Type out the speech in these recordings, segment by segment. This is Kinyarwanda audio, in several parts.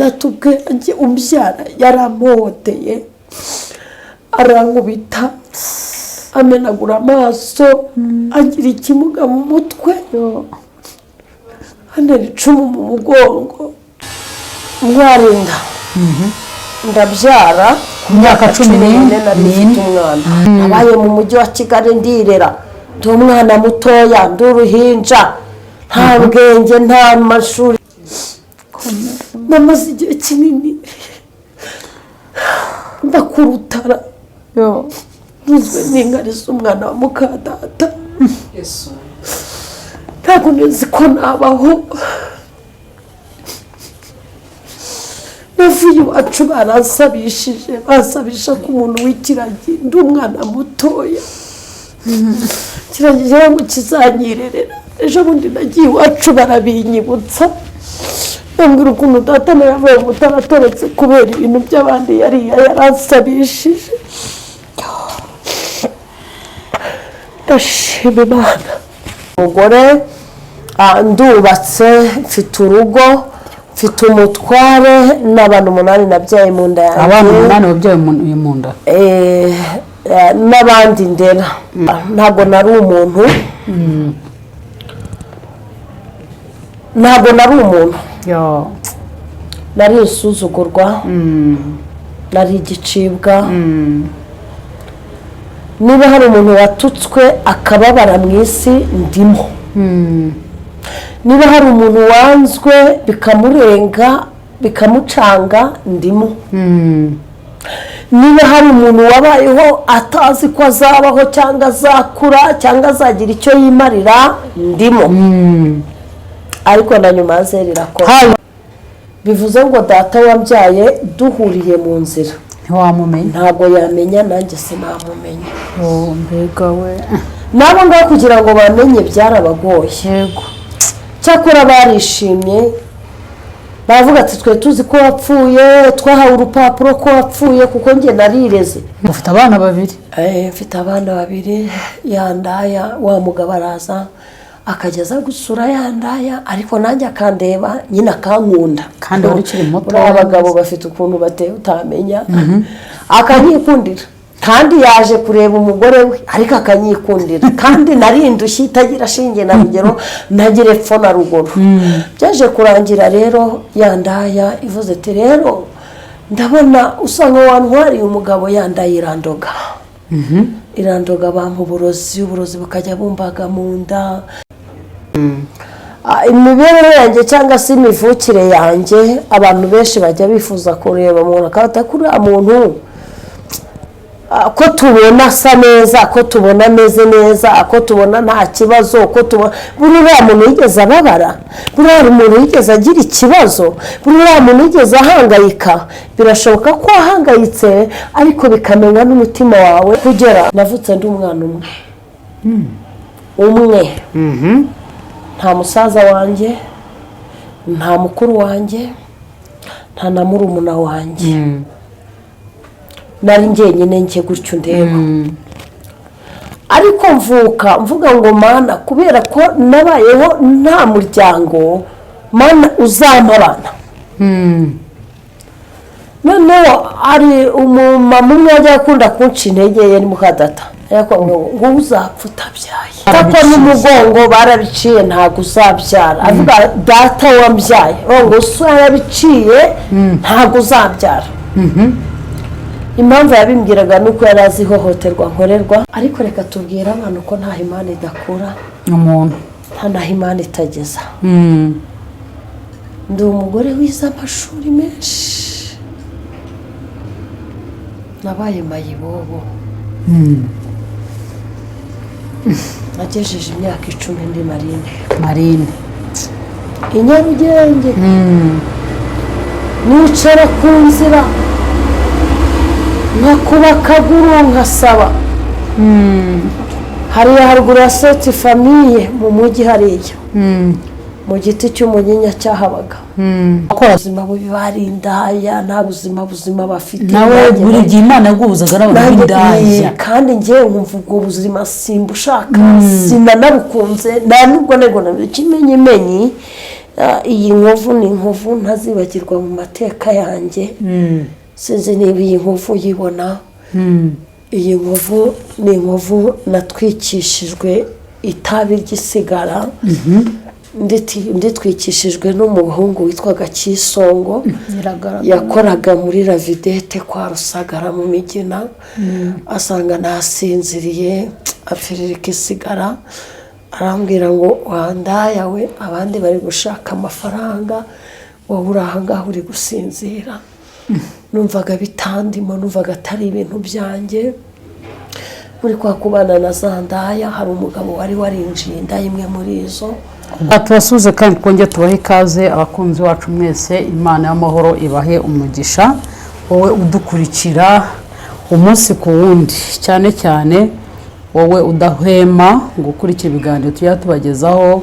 datubwe umbyara yaramuhoteye arankubita amenagura amaso agira ikimuga mu mutwe anera icumu mu mugongo ndwarinda ndabyara ku myaka 14 nari mfite umwana nabaye mu mujyi wa Kigali ndirera ndi umwana mutoya ndi uruhinja nta bwenge nta mashuri namaze igihe kinini ndakurutara nizwe n'ingariza umwana wa mukadata ntabwo nzi ko nabaho navuye iwacu baransabishije basabisha ku muntu w'ikiragi ndi umwana mutoya kiragije ngo kizanyirerera ejo bundi nagiye iwacu barabinyibutsa bambwira ukuntu data nawe yavuye mutaratoretse kubera ibintu by'abandi yaransabishije ndashima Imana umugore ndubatse mfite urugo mfite umutware n'abantu 8 nabyaye mu nda yanjye abantu 8 babyaye mu nda n'abandi ndera ntabwo nari umuntu nari insuzugurwa nari igicibwa niba hari umuntu watutswe akababara mu isi ndimo niba hari umuntu wanzwe bikamurenga bikamucanga ndimo niba hari umuntu wabayeho atazi ko azabaho cyangwa azakura cyangwa azagira icyo yimarira ndimo ariko na nyuma rirakora bivuze ngo data wambyaye duhuriye mu nzira ntiwamumenya ntabwo yamenya nanjye sinamumenya mbega we nabo ngaho kugira ngo bamenye byarabagoye yego cyakora barishimye bavuga ati twe tuzi ko wapfuye twahawe urupapuro ko wapfuye kuko njye narireze ufite abana 2 mfite abana 2 yandaya wa mugabo araza akageza gusura yandaya ariko nanjye akandeba nyina kankunda kandi uri kiri muto abagabo bafite ukuntu bateye utamenya akanyikundira kandi yaje kureba umugore we ariko akanyikundira kandi narindushye itagira shinge na rugero nagire epfo na ruguru byaje kurangira rero yandaya ivuze ati rero ndabona usanga wantwariye umugabo yandaye irandoga irandoga bampa uburozi bukajya bumbaga mu nda imibereho yanjye cyangwa se imivukire yanjye abantu benshi bajya bifuza kureba umuntu akabata kuri muntu ko tubona asa neza ko tubona ameze neza ko tubona nta kibazo ko tubona buriya muntu yigeze ababara buriya umuntu yigeze agira ikibazo buriya muntu yigeze ahangayika birashoboka ko ahangayitse ariko bikamenya n'umutima wawe kugera navutse ndi umwana umwe nta musaza wanjye nta mukuru wanjye nta na murumuna wanjye nari njyenyine njye gutyo ndeba ariko mvuga ngo Mana kubera ko nabayeho nta muryango Mana uzampa abana noneho ari umumama umwe ajya akunda kunca intege ye ni mukadata ngo uzapfa utabyaye kuko n'umugongo barabiciye ntabwo uzabyara avuga data wambyaye ngo so yarabiciye ntabwo uzabyara impamvu yabimbwiraga nuko yari azi ihohoterwa nkorerwa ariko reka tubwire abantu ko nta Imana idakura umuntu nta Imana itageza ndi umugore wize amashuri menshi nabaye mayibobo nagejeje imyaka 10 ndi marine i Nyarugenge nicara ku nzira nkakuba akaguru nkasaba hariya haruguru ya seti famiye mu mujyi hariya mu giti cy'umunyinya cyahabaga ubuzima bubi barindaya nta buzima bafite nawe buri gihe Imana yaguhuzaga n'abindaya kandi njye nkumva ubwo buzima simbushaka sinanabukunze nta nubwo nego kimenyimenyi iyi nkovu ni inkovu ntazibagirwa mu mateka yanjye. Sinzi niba iyi nkovu uyibona. Iyi nkovu ni inkovu natwikishijwe itabi ry'isigara, nditwikishijwe n'umuhungu witwaga Kisongo, yakoraga muri Ravidete kwa Rusagara mu Migina. Asanga nasinziriye apfiririka isigara, arambwira ngo wandaya we, abandi bari gushaka amafaranga, wowe uri ahangaha uri gusinzira. Numvaga bitandimo, numvaga atari ibintu byanjye. Muri kwa kubana na za ndaya hari umugabo wari warinjiye inda imwe muri izo. Tubasuze kandi twongeye tubahe ikaze abakunzi wacu mwese. Imana y'amahoro ibahe umugisha, wowe udukurikira umunsi ku wundi, cyane cyane wowe udahwema gukurikira ibiganiro tujya tubagezaho,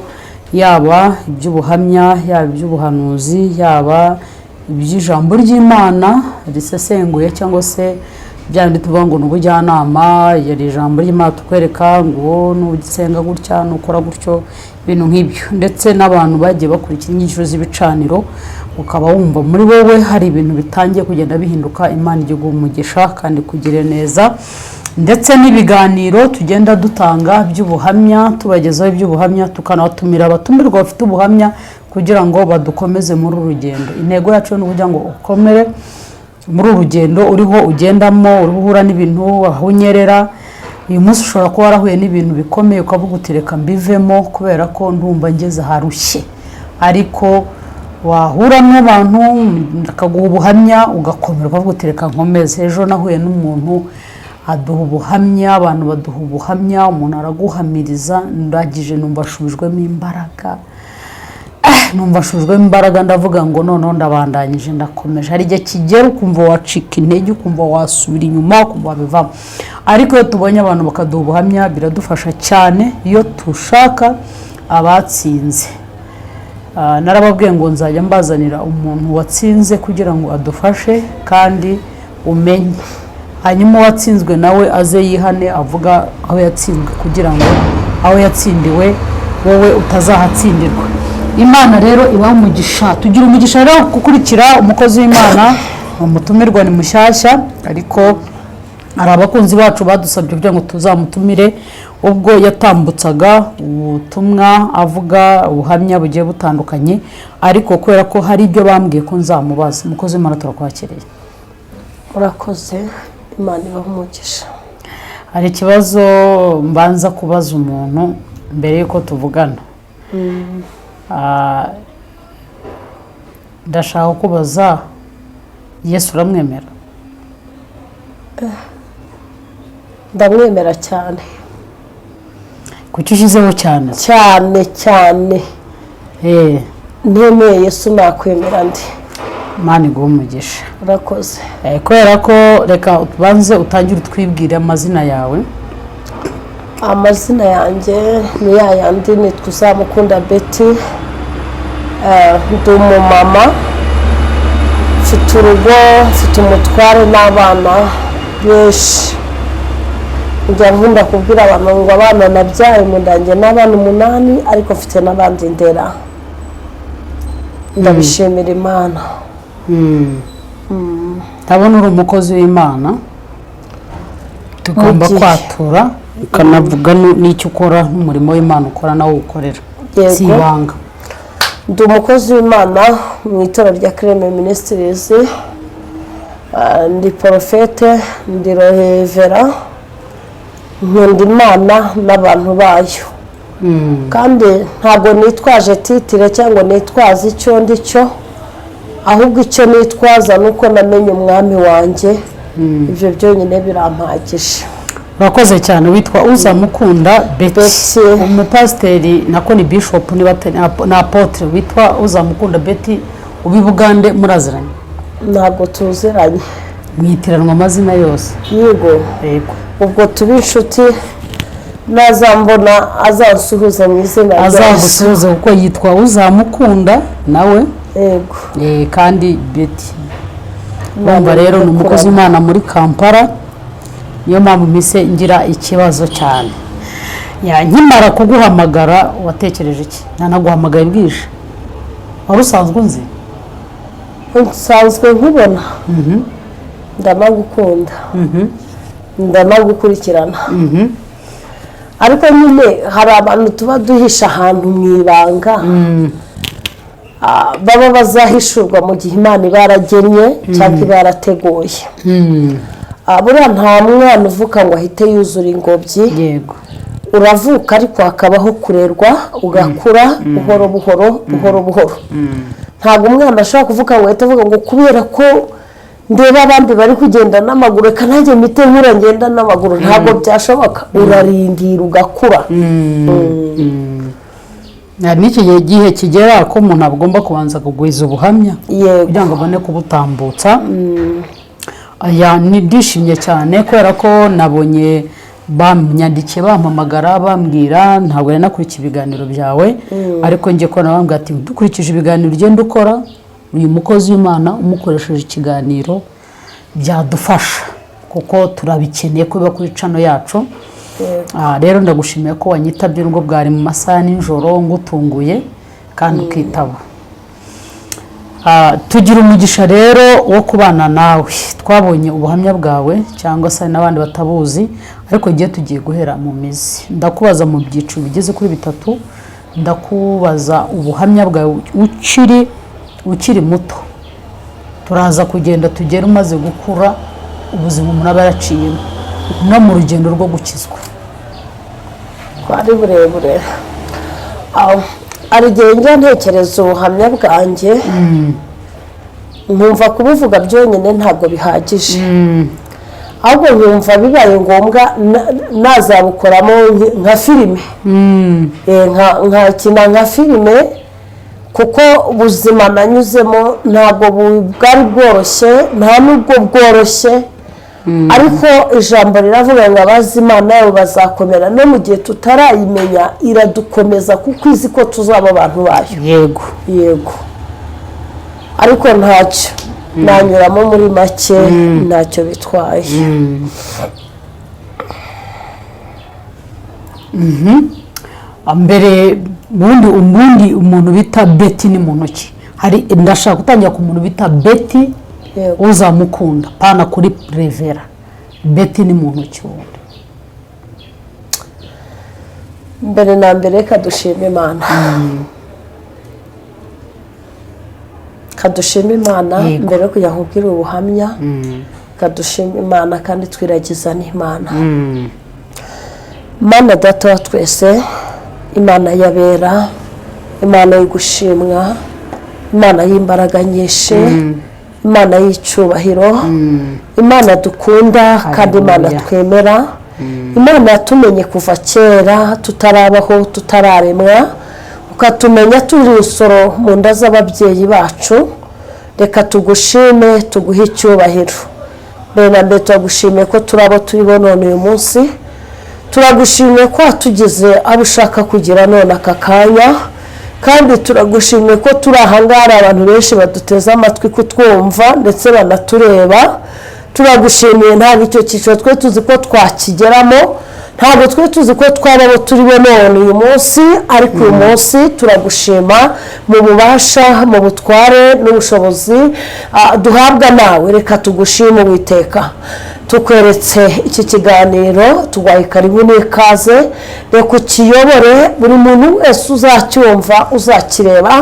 yaba iby'ubuhamya, yaba iby'ubuhanuzi, yaba iby'ijambo ry'Imana risesenguye, cyangwa se byandi tuvuga ngo n'ubujyanama, yari ijambo ry'Imana tukwereka ngo nugisenga gutya nukora gutyo, ibintu nk'ibyo. Ndetse n'abantu bagiye bakurikira inyigisho z'ibicaniro, ukaba wumva muri wowe hari ibintu bitangiye kugenda bihinduka. Imana igiye umugisha kandi kugire neza. Ndetse n'ibiganiro tugenda dutanga by'ubuhamya, tubagezaho iby'ubuhamya, tukanabatumira abatumirwa bafite ubuhamya kugira ngo badukomeze muri urugendo. Intego yacu ni ukugira ngo ukomere muri urugendo uriho ugendamo, uruhura n'ibintu aho unyerera. Uyu munsi ushobora kuba warahuye n'ibintu bikomeye ukavuga uti reka mbivemo kubera ko ndumva ngeze harushye, ariko wahura n'abantu bakaguha ubuhamya ugakomera ukavuga uti reka nkomeze. Ejo nahuye n'umuntu aduha ubuhamya, abantu baduha ubuhamya, umuntu araguhamiriza, ndagije numva ashubijwemo imbaraga, ndavuga ngo noneho ndabandanyije ndakomeje. Hari igihe kigera ukumva wacika intege, ukumva wasubira inyuma, ukumva wabivamo. Ariko iyo tubonye abantu bakaduha ubuhamya biradufasha cyane iyo tushaka abatsinze. Narababwiye ngo nzajya mbazanira umuntu watsinze kugira ngo adufashe kandi umenye, hanyuma uwatsinzwe nawe aze yihane avuga aho yatsinzwe kugira ngo aho yatsindiwe wowe utazahatsindirwa. Imana rero ibaha umugisha. Tugira umugisha rero gukurikira umukozi w'Imana. Umutumirwa ni mushyashya, ariko hari abakunzi bacu badusabye kugira ngo tuzamutumire ubwo yatambutsaga ubutumwa avuga ubuhamya bugiye butandukanye, ariko kubera ko hari ibyo bambwiye ko nzamubaza. Umukozi w'Imana turakwakiriye. Urakoze, Imana ibaha umugisha. Hari ikibazo mbanza kubaza umuntu mbere yuko tuvugana. Ndashaka kubaza, Yesu uramwemera? Ndamwemera cyane. Kuki ushyizeho cyane? Cyane ntemeye Yesu nakwemera ndi. Imana iguhe umugisha. Urakoze. Kubera ko reka ubanze utangire utwibwire amazina yawe. Amazina yanjye ni yayandi, nitwa Uzamukunda Betty. Ndi umumama, mfite urugo, mfite umutware n'abana benshi. Njya nkunda kubwira abantu ngo abana nabyaye mu ndange n'abana 8, ariko mfite n'abandi ndera. Ndabishimira Imana. Ndabona uri umukozi w'Imana, tugomba kwatura ukanavuga n'icyo ukora n'umurimo w'Imana ukora nawe ukorera. Si ibanga. Ndi umukozi w'Imana mu itorero rya Kreme Ministries. Ndi porofete, ndi revera, nkunda Imana n'abantu bayo. Kandi ntabwo nitwaje titire cyangwa nitwaza icyo ndi cyo, ahubwo icyo nitwaza nuko namenye umwami wanjye. Ibyo byonyine birampagije. Urakoze cyane. Witwa Uzamukunda Betty. Umupasiteri nako ni bishop na apotre witwa Uzamukunda Betty, ubi Bugande muraziranye? Ntabwo tuziranye. Mwitiranwa amazina yose? Yego. Ubwo tuba inshuti, nazambona azansuhuza mu izina rya Yesu. Azagusuhuza kuko yitwa Uzamukunda nawe. Yego. Kandi Betty. Bumva rero ni umukozi w'Imana muri Kampala. Niyo mpamvu mise ngira ikibazo cyane. Nkimara kuguhamagara watekereje iki? Nanaguhamagaye bwije. wari usanzwe unzi nsanzwe nkubona ndanagukunda ndanagukurikirana ariko nyine hari abantu tuba duhisha ahantu mu ibanga baba bazahishurwa mu gihe Imana ibaragennye cyangwa ibarateguye buriya nta mwana uvuka ngo ahite yuzura ingobyi yego uravuka ariko hakabaho kurerwa ugakura buhoro buhoro ntabwo umwana ashobora kuvuga ngo ahita avuga ngo kubera ko ndeba abandi bari kugenda n'amaguru reka nanjye mpite nkura ngenda n'amaguru ntabwo byashoboka urarindira ugakura n'iki gihe kigera ko umuntu agomba kubanza kugwiza ubuhamya kugira ngo abone kubutambutsa ndishimye cyane kubera ko nabonye bamyandikiye bampamagara bambwira ntabwo yari nakurikiye ibiganiro byawe ariko njye ko nabambwira ati dukurikije ibiganiro ugenda ukora uyu mukozi w'Imana umukoresheje ikiganiro byadufasha kuko turabikeneye ko biba kuri channel yacu rero ndagushimiye ko wanyitabye nubwo bwari mu masaha n'ijoro ngutunguye kandi ukitaba tugira umugisha rero wo kubana nawe twabonye ubuhamya bwawe cyangwa se n'abandi batabuzi ariko giye tugiye guhera mu mizi ndakubaza mu byiciro bigeze kuri 3 ndakubaza ubuhamya bwawe ukiri muto turaza kugenda tugera umaze gukura ubuzima umuntu aba yaraciyemo no mu rugendo rwo gukizwa kwari burebure ari igihe ntekereza ubuhamya bwanjye nkumva kubivuga byonyine ntabwo bihagije ahubwo nkumva bibaye ngombwa nazabukoramo nka filime nka filime kuko ubuzima nanyuzemo ntabwo bwari bworoshye nta nubwo bworoshye ariko ijambo riravuga ngo abazi Imana yabo bazakomera no mu gihe tutarayimenya iradukomeza kuko izi ko tuzaba abantu bayo yego ariko ntacyo nanyuramo muri make ntacyo bitwaye mbere ubundi umuntu bita Betty ni muntu ki hari ndashaka gutangira ku muntu bita Betty uzamukunda pana kuri Revera Betty ni muntu ki wundi mbere na mbere kadushima Imana kadushima Imana mbere yo kujya kubwira ubuhamya kadushima Imana kandi twiragiza n'Imana Mana data wa twese Imana yabera Imana y'igushimwa Imana y'imbaraga nyinshi Imana y'icyubahiro Imana dukunda kandi Imana twemera Imana yatumenye kuva kera tutarabaho tutararemwa ukatumenya turi isoro mu nda z'ababyeyi bacu reka tugushime tuguhe icyubahiro mbere mbere turagushimiye ko turabo turibo none uyu munsi turagushimiye ko watugeze abo ushaka kugira none aka kanya kandi turagushimiye ko turi ahangara abantu benshi baduteze amatwi kutwumva ndetse banatureba turagushimiye ntabwo icyo cyiciro twe tuzi ko twakigeramo ntabwo twe tuzi ko twababo turi bo none uyu munsi ariko uyu munsi turagushima mu bubasha mu butware n'ubushobozi duhabwa nawe reka tugushime Uwiteka tukweretse iki kiganiro tugwaye karibu n'ikaze reka ukiyobore buri muntu wese uzacyumva uzakireba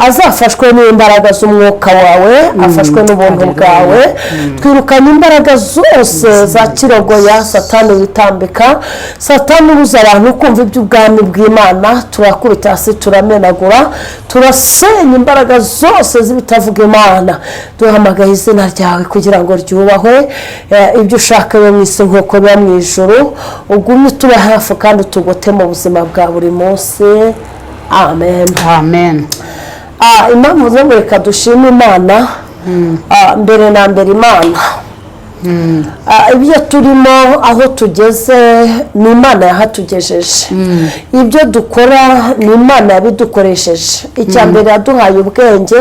azafashwe n'imbaraga z'umwuka wawe afashwe n'ubuntu bwawe twirukanye imbaraga zose za kirogoya satani witambika satani ubuza abantu kumva iby'ubwami bw'Imana turakubita hasi turamenagura turasenya imbaraga zose z'ibitavuga Imana duhamagaye izina ryawe kugira ngo ryubahwe ibyo ushaka mu isi nk'uko biba mu ijuru ugumye tuba hafi kandi tugote mu buzima bwa buri munsi amen impamvu zo reka dushime Imana mbere na mbere Imana ibyo turimo aho tugeze ni Imana yahatugejeje ibyo dukora ni Imana yabidukoresheje icya mbere yaduhaye ubwenge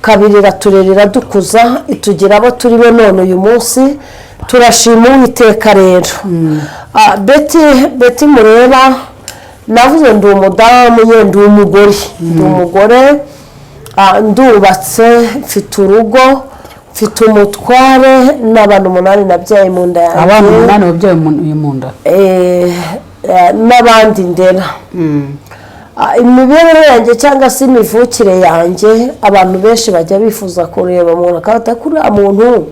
kabiri iraturera dukuza itugira abo turi bo none uyu munsi turashima Uwiteka rero Betty mureba navuze ndi umudamu ye ndi umugore ndubatse mfite urugo mfite umutware n'abantu 8 nabyaye mu nda yanjye. Abantu 8 wabyaye mu nda? N'abandi ndera. Imibereho yanjye cyangwa se imivukire yanjye abantu benshi bajya bifuza kureba umuntu akabata kuri muntu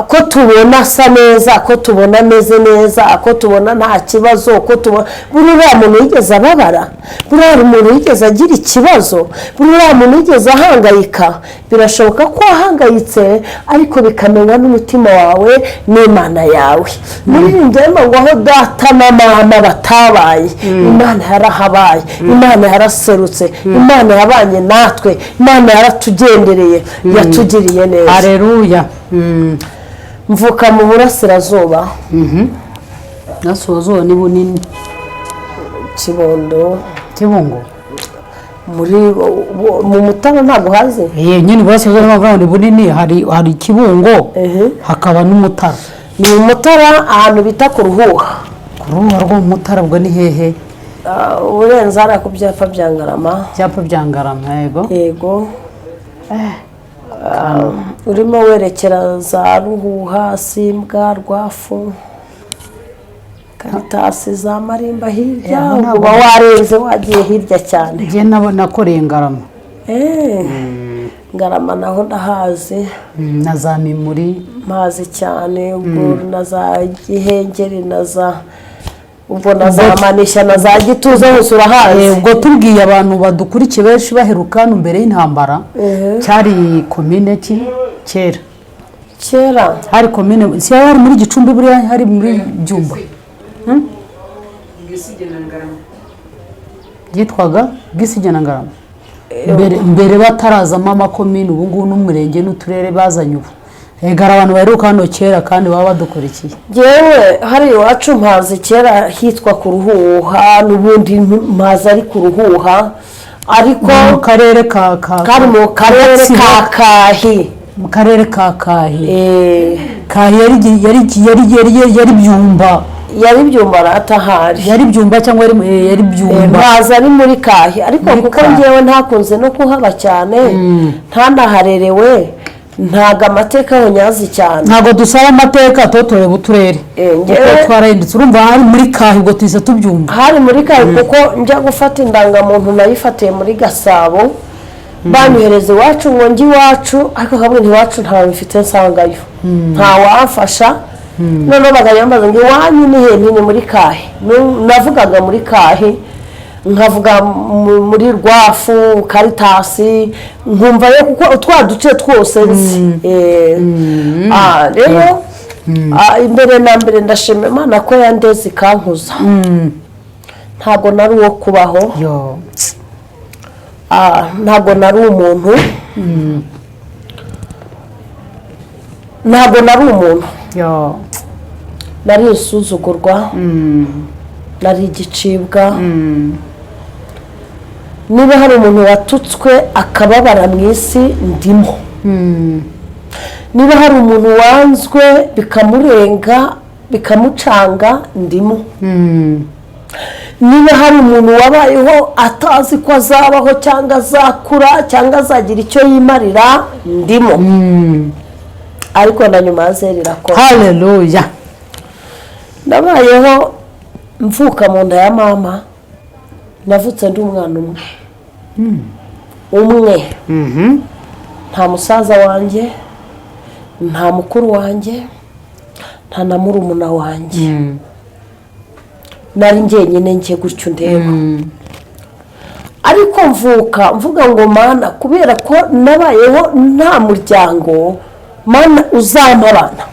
ko tubona asa neza, ko tubona ameze neza, ko tubona nta kibazo, ko tubona buriya muntu yigeze ababara, buriya umuntu yigeze agira ikibazo, buriya muntu yigeze ahangayika. Birashoboka ko ahangayitse ariko bikamenya n'umutima wawe n'Imana yawe. Muri ndemba ngo aho data na mama batabaye, Imana yarahabaye, Imana yaraserutse, Imana yabanye natwe, Imana yaratugendereye, yatugiriye neza. Haleluya. Mvuka mu burasirazuba. Nasozo ni bunini. Kibungo. Muri mu Mutara ntago haze. Nyine burasirazuba n'abavuga ni bunini, hari Kibungo hakaba n'Umutara. Ni Umutara ahantu bita ku Ruhuha. Kuruhuha rwo mu Mutara bwo ni hehe? Urenza ara ku byapa bya Ngarama. Byapa bya Ngarama, yego. Urimo werekera za Ruhuha, Simbwa, Rwafu, Karitasi, za Marimba hirya, uba warenze wagiye hirya cyane. Ngiye nakoreye Ngarama. Ngarama naho ndahazi. Na za Mimuri mazi cyane, ubwo na za Gihengeri na za ubwo na za Manisha na za Gituza hose urahazi. Ubwo tubwiye abantu badukurikiye benshi baheruka mbere y'intambara, cyari komine ki kera hari komine si hari muri Gicumbi, buriya hari muri Byumba. Yitwaga Gisige na Ngarama. Mbere batarazamo amakomine, ubu ngubu n'umurenge n'uturere bazanye ubu. Egara abantu baheruka hano kera kandi baba badukurikiye. Yewe hari iwacu mpazi kera hitwa ku Ruhuha, n'ubundi mpazi ari ku Ruhuha, ariko mu karere ka kari mu karere ka Kahi. Mu karere ka Kahi. Kahi yari Byumba. Yari Byumba ratahari. Yari Byumba cyangwa yari Byumba. Mpazi ari muri Kahi, ariko kuko ngewe ntakunze no kuhaba cyane, ntanaharerewe. Ntaga amateka y'onyazi cyane. Ntago dusaba amateka totore buturere. Ngewe twarahindutse urumva hari muri Kahi ubwo twise tubyumva. Hari muri Kahi kuko njya gufata indangamuntu nayifatiye muri Gasabo. Banyohereza iwacu ngo ngi iwacu, ariko kaburi ntiwacu ntawe bifite nsangayo. Nta wamfasha. None bagayambaza ngo iwanyu ni he? Ni muri Kahi. Navugaga muri Kahi. Nkavuga muri Rwafu, Karitasi, nkumva yo kuko twaduce twose nzi. Rero imbere na mbere ndashima Imana ko yandeze ikankuza. Ntago nari uwo kubaho. Ntago nari umuntu. Ntago nari umuntu. Nari isuzugurwa. Nari igicibwa. Niba hari umuntu watutswe akababara mu isi ndimo. Niba hari umuntu wanzwe bikamurenga bikamucanga ndimo. Niba hari umuntu wabayeho atazi ko azabaho cyangwa azakura cyangwa azagira icyo yimarira ndimo. Ariko na nyuma azerira ko. Haleluya. Nabayeho mvuka mu nda ya mama. Navutse ndi umwana umwe. Nta musaza wanjye, nta mukuru wanjye, nta na murumuna wanjye. Nari njyenyine njye gutyo ndeba. Ariko mvuga ngo Mana, kubera ko nabayeho nta muryango, Mana uzampa abana.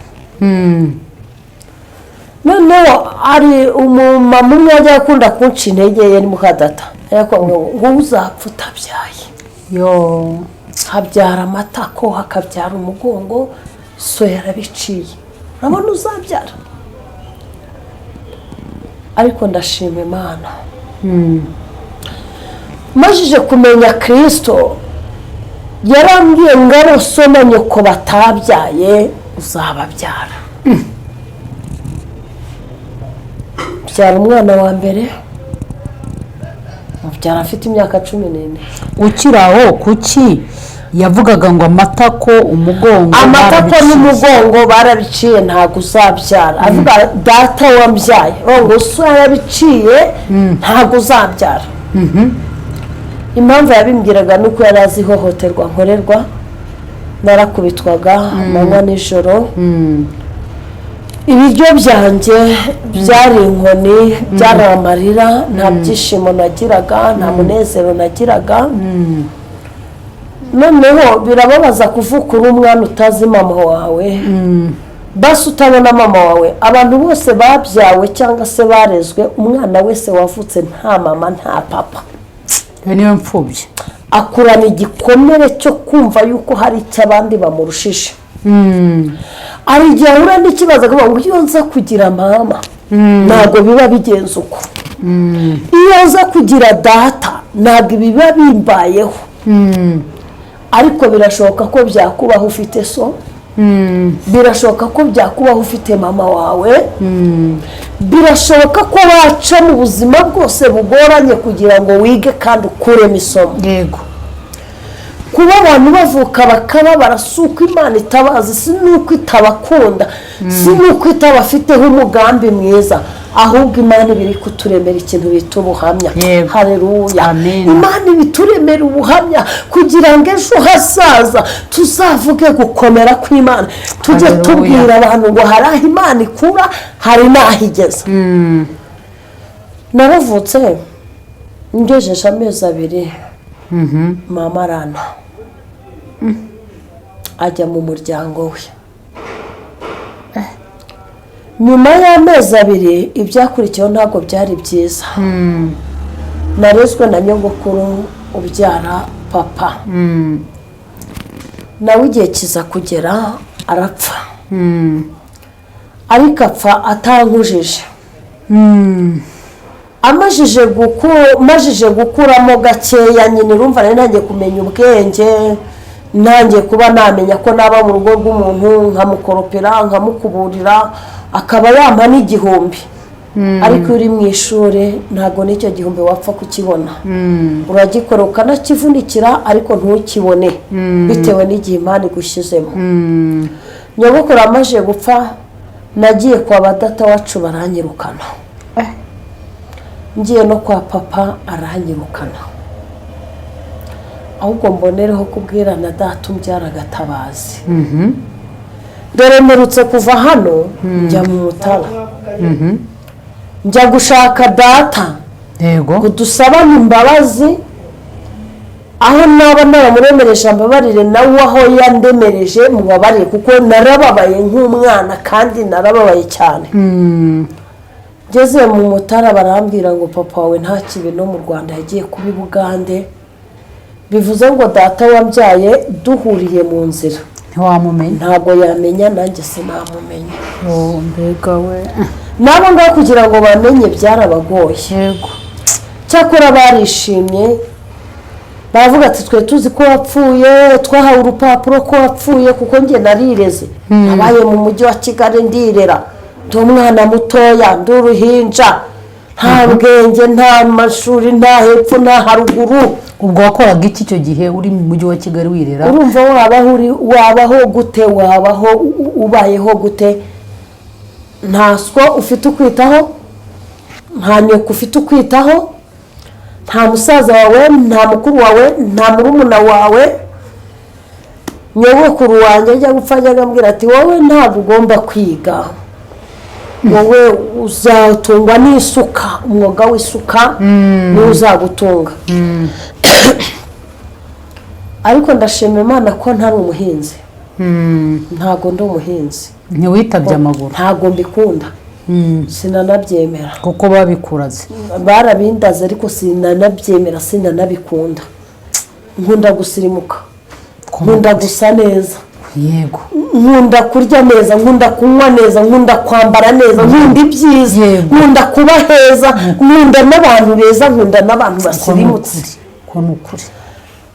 Noneho ari umumama umwe ajya akunda kunca intege, yari Mukadata. Ngo uzapfa utabyaye. Habyara amatako, hakabyara umugongo, so yarabiciye. Urabona uzabyara. Ariko ndashima Imana. Majije kumenya Kristo, yarambwiye ngo arose na nyoko batabyaye uzababyara. Byara umwana wa mbere, mubyara afite imyaka 14. ukiraho kuki yavugaga ngo amatako umugongo amatako n'umugongo barabiciye ntabwo uzabyara avuga data wambyaye ngo so yarabiciye ntabwo uzabyara. impamvu yabimbwiraga nuko yari azi ihohoterwa nkorerwa, narakubitwaga amanywa nijoro, ibiryo byanjye byari inkoni, byari amarira, nta byishimo nagiraga, nta munezero nagiraga. noneho birababaza kuvuka uri umwana utazi mama wawe, basi utabona mama wawe. abantu bose babyawe cyangwa se barezwe, umwana wese wavutse nta mama nta papa, niyo mfubyi, akurana igikomere cyo kumva yuko hari icyo abandi bamurushije. hari igihe ahura n'ikibazo akavuga ngo iyo nza kugira mama ntabwo biba bigenze uko, iyo nza kugira data ntabwo biba bimbayeho. ariko birashoboka ko byakubaho ufite so, birashoboka ko byakubaho ufite mama wawe, birashoboka ko waca mu buzima bwose bugoranye kugira ngo wige kandi ukuremo isomo. yego, kuba abantu bavuka bakaba barasuka Imana itabazi, si nuko itabakunda, si nuko itabafiteho umugambi mwiza, ahubwo Imana ibiri kuturemera ikintu bita ubuhamya. Haleluya, Imana ibituremera ubuhamya kugira ngo ejo hazaza tuzavuge gukomera kw'Imana, tujye tubwira abantu ngo hari aho Imana ikura, hari n'aho igeze. naravutse ngejeje amezi 2, mama arana ajya mu muryango we. nyuma y'amezi 2 ibyakurikiyeho ntabwo byari byiza. narezwe na nyogokuru ubyara papa, nawe igihe kiza kugera arapfa, ariko apfa atankujije. amajije gukuramo gakeya, nyine urumva nari ntangiye kumenya ubwenge, ntangiye kuba namenya ko naba mu rugo rw'umuntu nkamukoropera nkamukuburira akaba yampa n'igihumbi. ariko uri mu ishuri ntabwo n'icyo gihumbi wapfa kukibona, uragikora ukanakivunikira ariko ntukibone bitewe n'igihe Imana igushyizemo. nyogokuru amaze gupfa nagiye kwa badata wacu baranyirukana, ngiye no kwa papa aranyirukana. ahubwo mbonereho kubwira na data umbyara Gatabazi, dore mperutse kuva hano njya mu Mutara, njya gushaka data ngo dusabane imbabazi, aho naba naramuremereje ambabarire, nawe aho yandemereje mubabarire, kuko narababaye nk'umwana kandi narababaye cyane. ngeze mu Mutara barambwira ngo papa wawe nta kibi no mu Rwanda yagiye kuba i Bugande, bivuze ngo data wambyaye duhuriye mu nzira ntiwamumenya, ntabwo yamenya, nanjye sinamumenya. mbega we, nabo ngaho kugira ngo bamenye byarabagoye. yego, cyakora barishimye, baravuga ati twe tuzi ko wapfuye, twahawe urupapuro ko wapfuye, kuko njye narireze, nabaye mu mujyi wa Kigali ndirera, ndi umwana mutoya, ndi uruhinja, nta bwenge, nta mashuri, nta hepfo nta haruguru. ubwo wakoraga iki icyo gihe uri mu mujyi wa Kigali wirera? urumva wabaho gute, wabaho ubayeho gute? nta swo ufite ukwitaho, nta nyoko ufite ukwitaho, nta musaza wawe, nta mukuru wawe, nta murumuna wawe. nyogokuru wanjye ajya gupfa ajyaga ambwira ati wowe ntabwo ugomba kwiga, wowe uzatungwa n'isuka, umwuga w'isuka niwo uzagutunga. ariko ndashima Imana ko ntari umuhinzi, ntabwo ndi umuhinzi. ntiwitabye amaguru? ntabwo mbikunda, sinanabyemera, kuko babikuraze, barabindaze, ariko sinanabyemera, sinanabikunda. nkunda gusirimuka, nkunda gusa neza, yego, nkunda kurya neza, nkunda kunywa neza, nkunda kwambara neza, nkunda ibyiza, nkunda kuba heza, nkunda n'abantu beza, nkunda n'abantu basirimutse. ko nukuri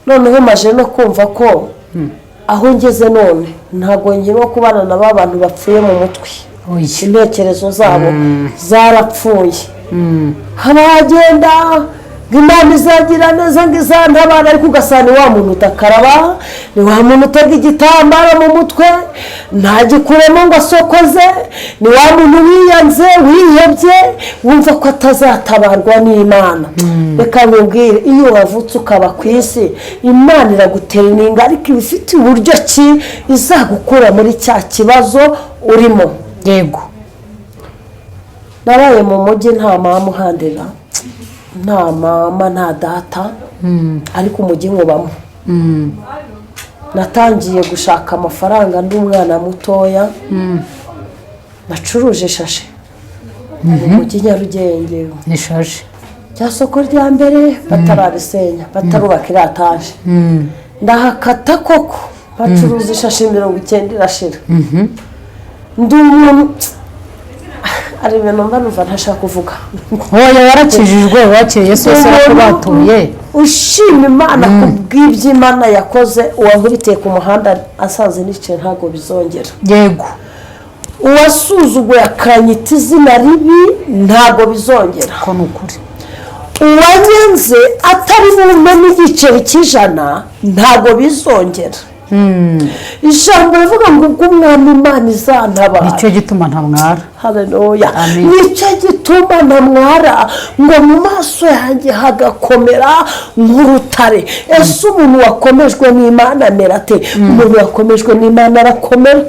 noneho maje no kumva ko aho ngeze none ntabwo nkiriho kubana na ba bantu bapfuye mu mutwe, intekerezo zabo zarapfuye. habagenda ngo Imana izagira neza ngo izantabara, ariko ugasanga ni wa muntu utakaraba, ni wa muntu utega igitambaro mu mutwe ntagikuremo ngo asokoze, ni wa muntu wiyanze wihebye wumva ko atazatabarwa n'Imana. Reka nkubwire, iyo wavutse ukaba ku isi Imana iragutera intinga, ariko iba ifite uburyo ki izagukura muri cya kibazo urimo. yego Nabaye mu mujyi nta mama uhandira, nta mama nta data, ariko umujyi nkubamo. Natangiye gushaka amafaranga ndi umwana mutoya, nacuruje ishashi mu mujyi Nyarugenge, nishaje rya soko rya mbere batararisenya, batarubaka iriya taje. Ndahakata koko bacuruza ishashi 90 irashira. Ndi umuntu ari ibintu mba numva ntashaka kuvuga. oya warakijijwe wakiriye Yesu wese yakubatuye Ushima Imana kubw'ibyo Imana yakoze. Uwankubitiye ku muhanda asanze nicaye ntabwo bizongera. yego Uwasuzuguye akanyita izina ribi ntabwo bizongera. ko nukuri Uwanyenze atari bume n'igiceri cy'ijana ntabwo bizongera. Ijambo rivuga ngo ubwo Umwami Imana izantabara, nicyo gituma ntamwara. haleluya, Amen. nicyo gituma ntamwara ngo mu maso yanjye hagakomera nk'urutare. Ese umuntu wakomejwe n'Imana amera ate? Umuntu wakomejwe n'Imana arakomera.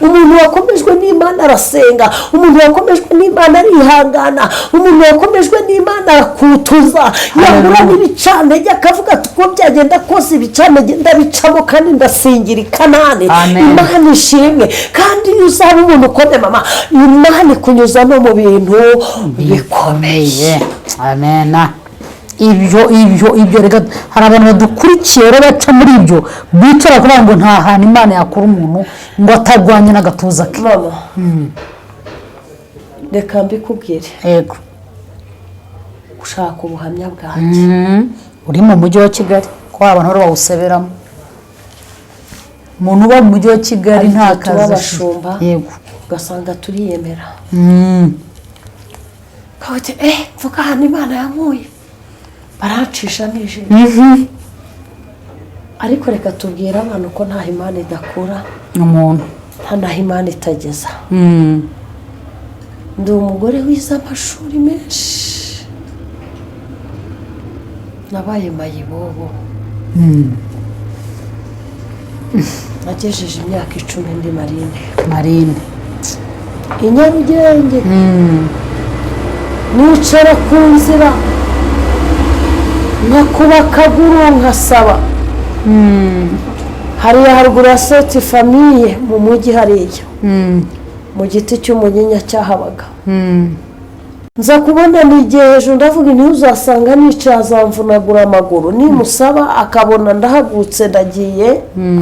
Umuntu wakomejwe n'Imana arasenga, umuntu wakomejwe n'Imana arihangana, umuntu wakomejwe n'Imana arakutuza, yahura n'ibicantege akavuga ati uko byagenda kose ibicantege ndabicamo kandi ndasingira i Kanani. Imana ishimwe. Kandi iyo uzaba umuntu ukomeye mama, Imana ikunyuza no mu bintu bikomeye. amen. ibyo reka hari abantu badukurikiye rero baca muri ibyo bicara kuvuga ngo nta hantu Imana yakura umuntu ngo atarwanye n'agatuza ke. Mama, reka mbikubwire, yego ushaka ubuhamya bwanjye. uri mu mujyi wa Kigali ko abantu bari bawuseberamo. Umuntu uba mu mujyi wa Kigali nta kazi abashumba, yego ugasanga turiyemera. Kawete mvuga ahantu Imana yankuye baracisha nijoro. Ariko reka tubwire abantu ko nta Imana idakura umuntu, nta naho Imana itageza. Ndi umugore wize amashuri menshi, nabaye mayibobo, nagejeje imyaka 10 ndi marine i Nyarugenge. Nicara ku nzira nkakuba akaguru nkasaba. Hariya haruguru ya seti famiye mu mujyi hariya, mu giti cy'umunyinya cyahabaga. Nza kubona nigiye hejuru ndavuga nti uzasanga nicaye azamvunagura amaguru, nimusaba akabona ndahagutse ndagiye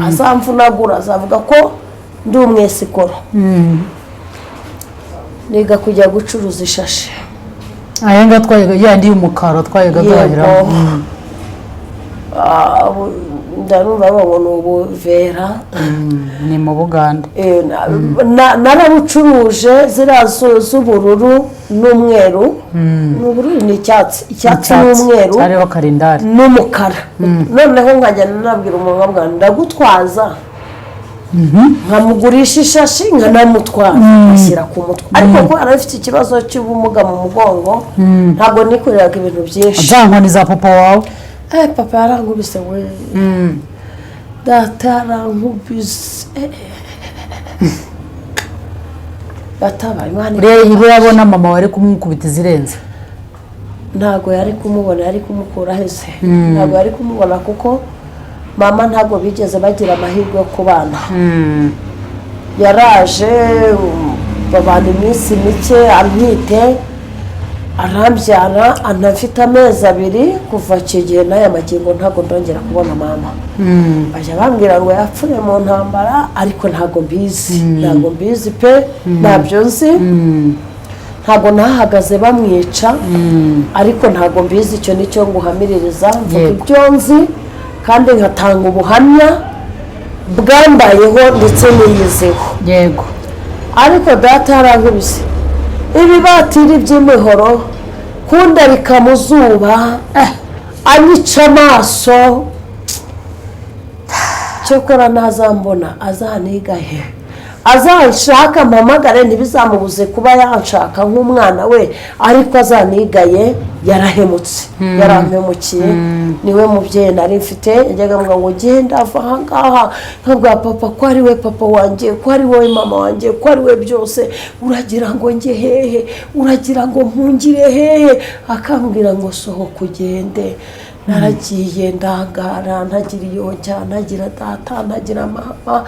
azamvunagura, azavuga ko ndi umwesikoro. Niga kujya gucuruza ishashi. ayenga twayaga yandi y'umukara twayaga dahira. Ndarumva babona ubu vera ni mu Buganda. Narabucuruje zirazo z'ubururu n'umweru, n'ubururu n'icyatsi, icyatsi n'umweru ariho karindari n'umukara. Noneho nkajya nabwira umuntu bwa ndagutwaza, nkamugurisha ishashi nkanamutwara ashyira ku mutwe. Ariko ko arafite ikibazo cy'ubumuga mu mugongo, ntabwo nikoreraga ibintu byinshi. za nkoni za papa wawe. Papa yarankubise we, data yarankubise, yatabaye Imana. Ibo yabona mama wari kumukubita izirenze. Ntabwo yari kumubona, yari kumukura hese. Ntabwo yari kumubona kuko mama ntabwo bigeze bagira amahirwe yo kubana. Yaraje babana iminsi mike antwite, arambyara, anafite amezi 2 kuva icyo gihe n'aya magingo ntabwo ndongera kubona mama. Bajya bambwira ngo yapfuye mu ntambara, ariko ntabwo mbizi pe, ntabyo nzi. Ntabwo nahagaze bamwica, ariko ntabwo mbizi. Icyo nicyo nguhamiririza, mvuga ibyo nzi kandi nkatanga ubuhamya bwambayeho ndetse niyizeho. Yego. Ariko data yarankubise ibibatiri by'imihoro kunda bikamuzuba anyica amaso cyokora nazambona azanigahe azanshaka mpamagare ntibizamubuze kuba yanshaka nk'umwana we ariko azanigaye yarahemutse yarampemukiye niwe mubyeyi nari mfite yajyaga avuga ngo genda ava aha ngaha nkabwira papa ko ari we papa wanjye ko ari wowe mama wanjye ko ari we byose uragira ngo njye hehe uragira ngo mpungire hehe akambwira ngo sohoka ugende naragiye ndangara ntagira iyonjya ntagira data ntagira mama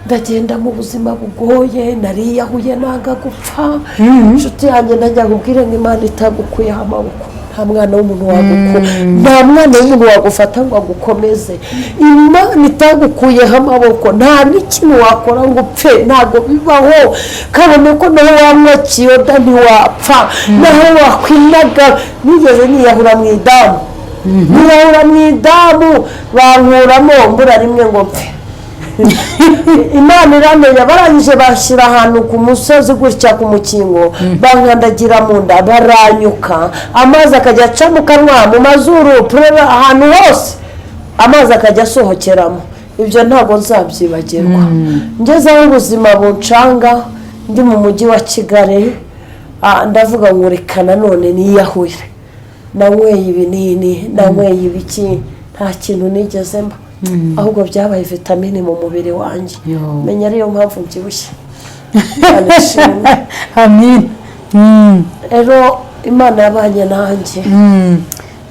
ndagenda mu buzima bugoye nariyahuye nanga gupfa inshuti yanjye ndajya kubwira ngo Imana itagukuyeho amaboko nta mwana w'umuntu wagukura nta mwana w'umuntu wagufata ngo agukomeze Imana itagukuyeho amaboko nta n'ikintu wakora ngo upfe ntabwo bibaho kabone ko nawe wamwakiye oda ntiwapfa nawe wakwinaga nigeze niyahura mu idamu niyahura mu idamu bankuramo mbura rimwe ngo mpfe Imana iramenya barangije bashyira ahantu ku musozi gutya ku mukingo bankandagira mu nda baranyuka amazi akajya aca mu kanwa mu mazuru ahantu hose amazi akajya asohokeramo ibyo ntabwo nzabyibagirwa ngeze aho ubuzima buncanga ndi mu mujyi wa Kigali ndavuga ngo reka nanone niyahuye nanyweye ibinini nanyweye ibiki nta kintu nigeze mba ahubwo byabaye vitamine mu mubiri wanjye menya ariyo mpamvu mbyibushye amen rero Imana yabanye nanjye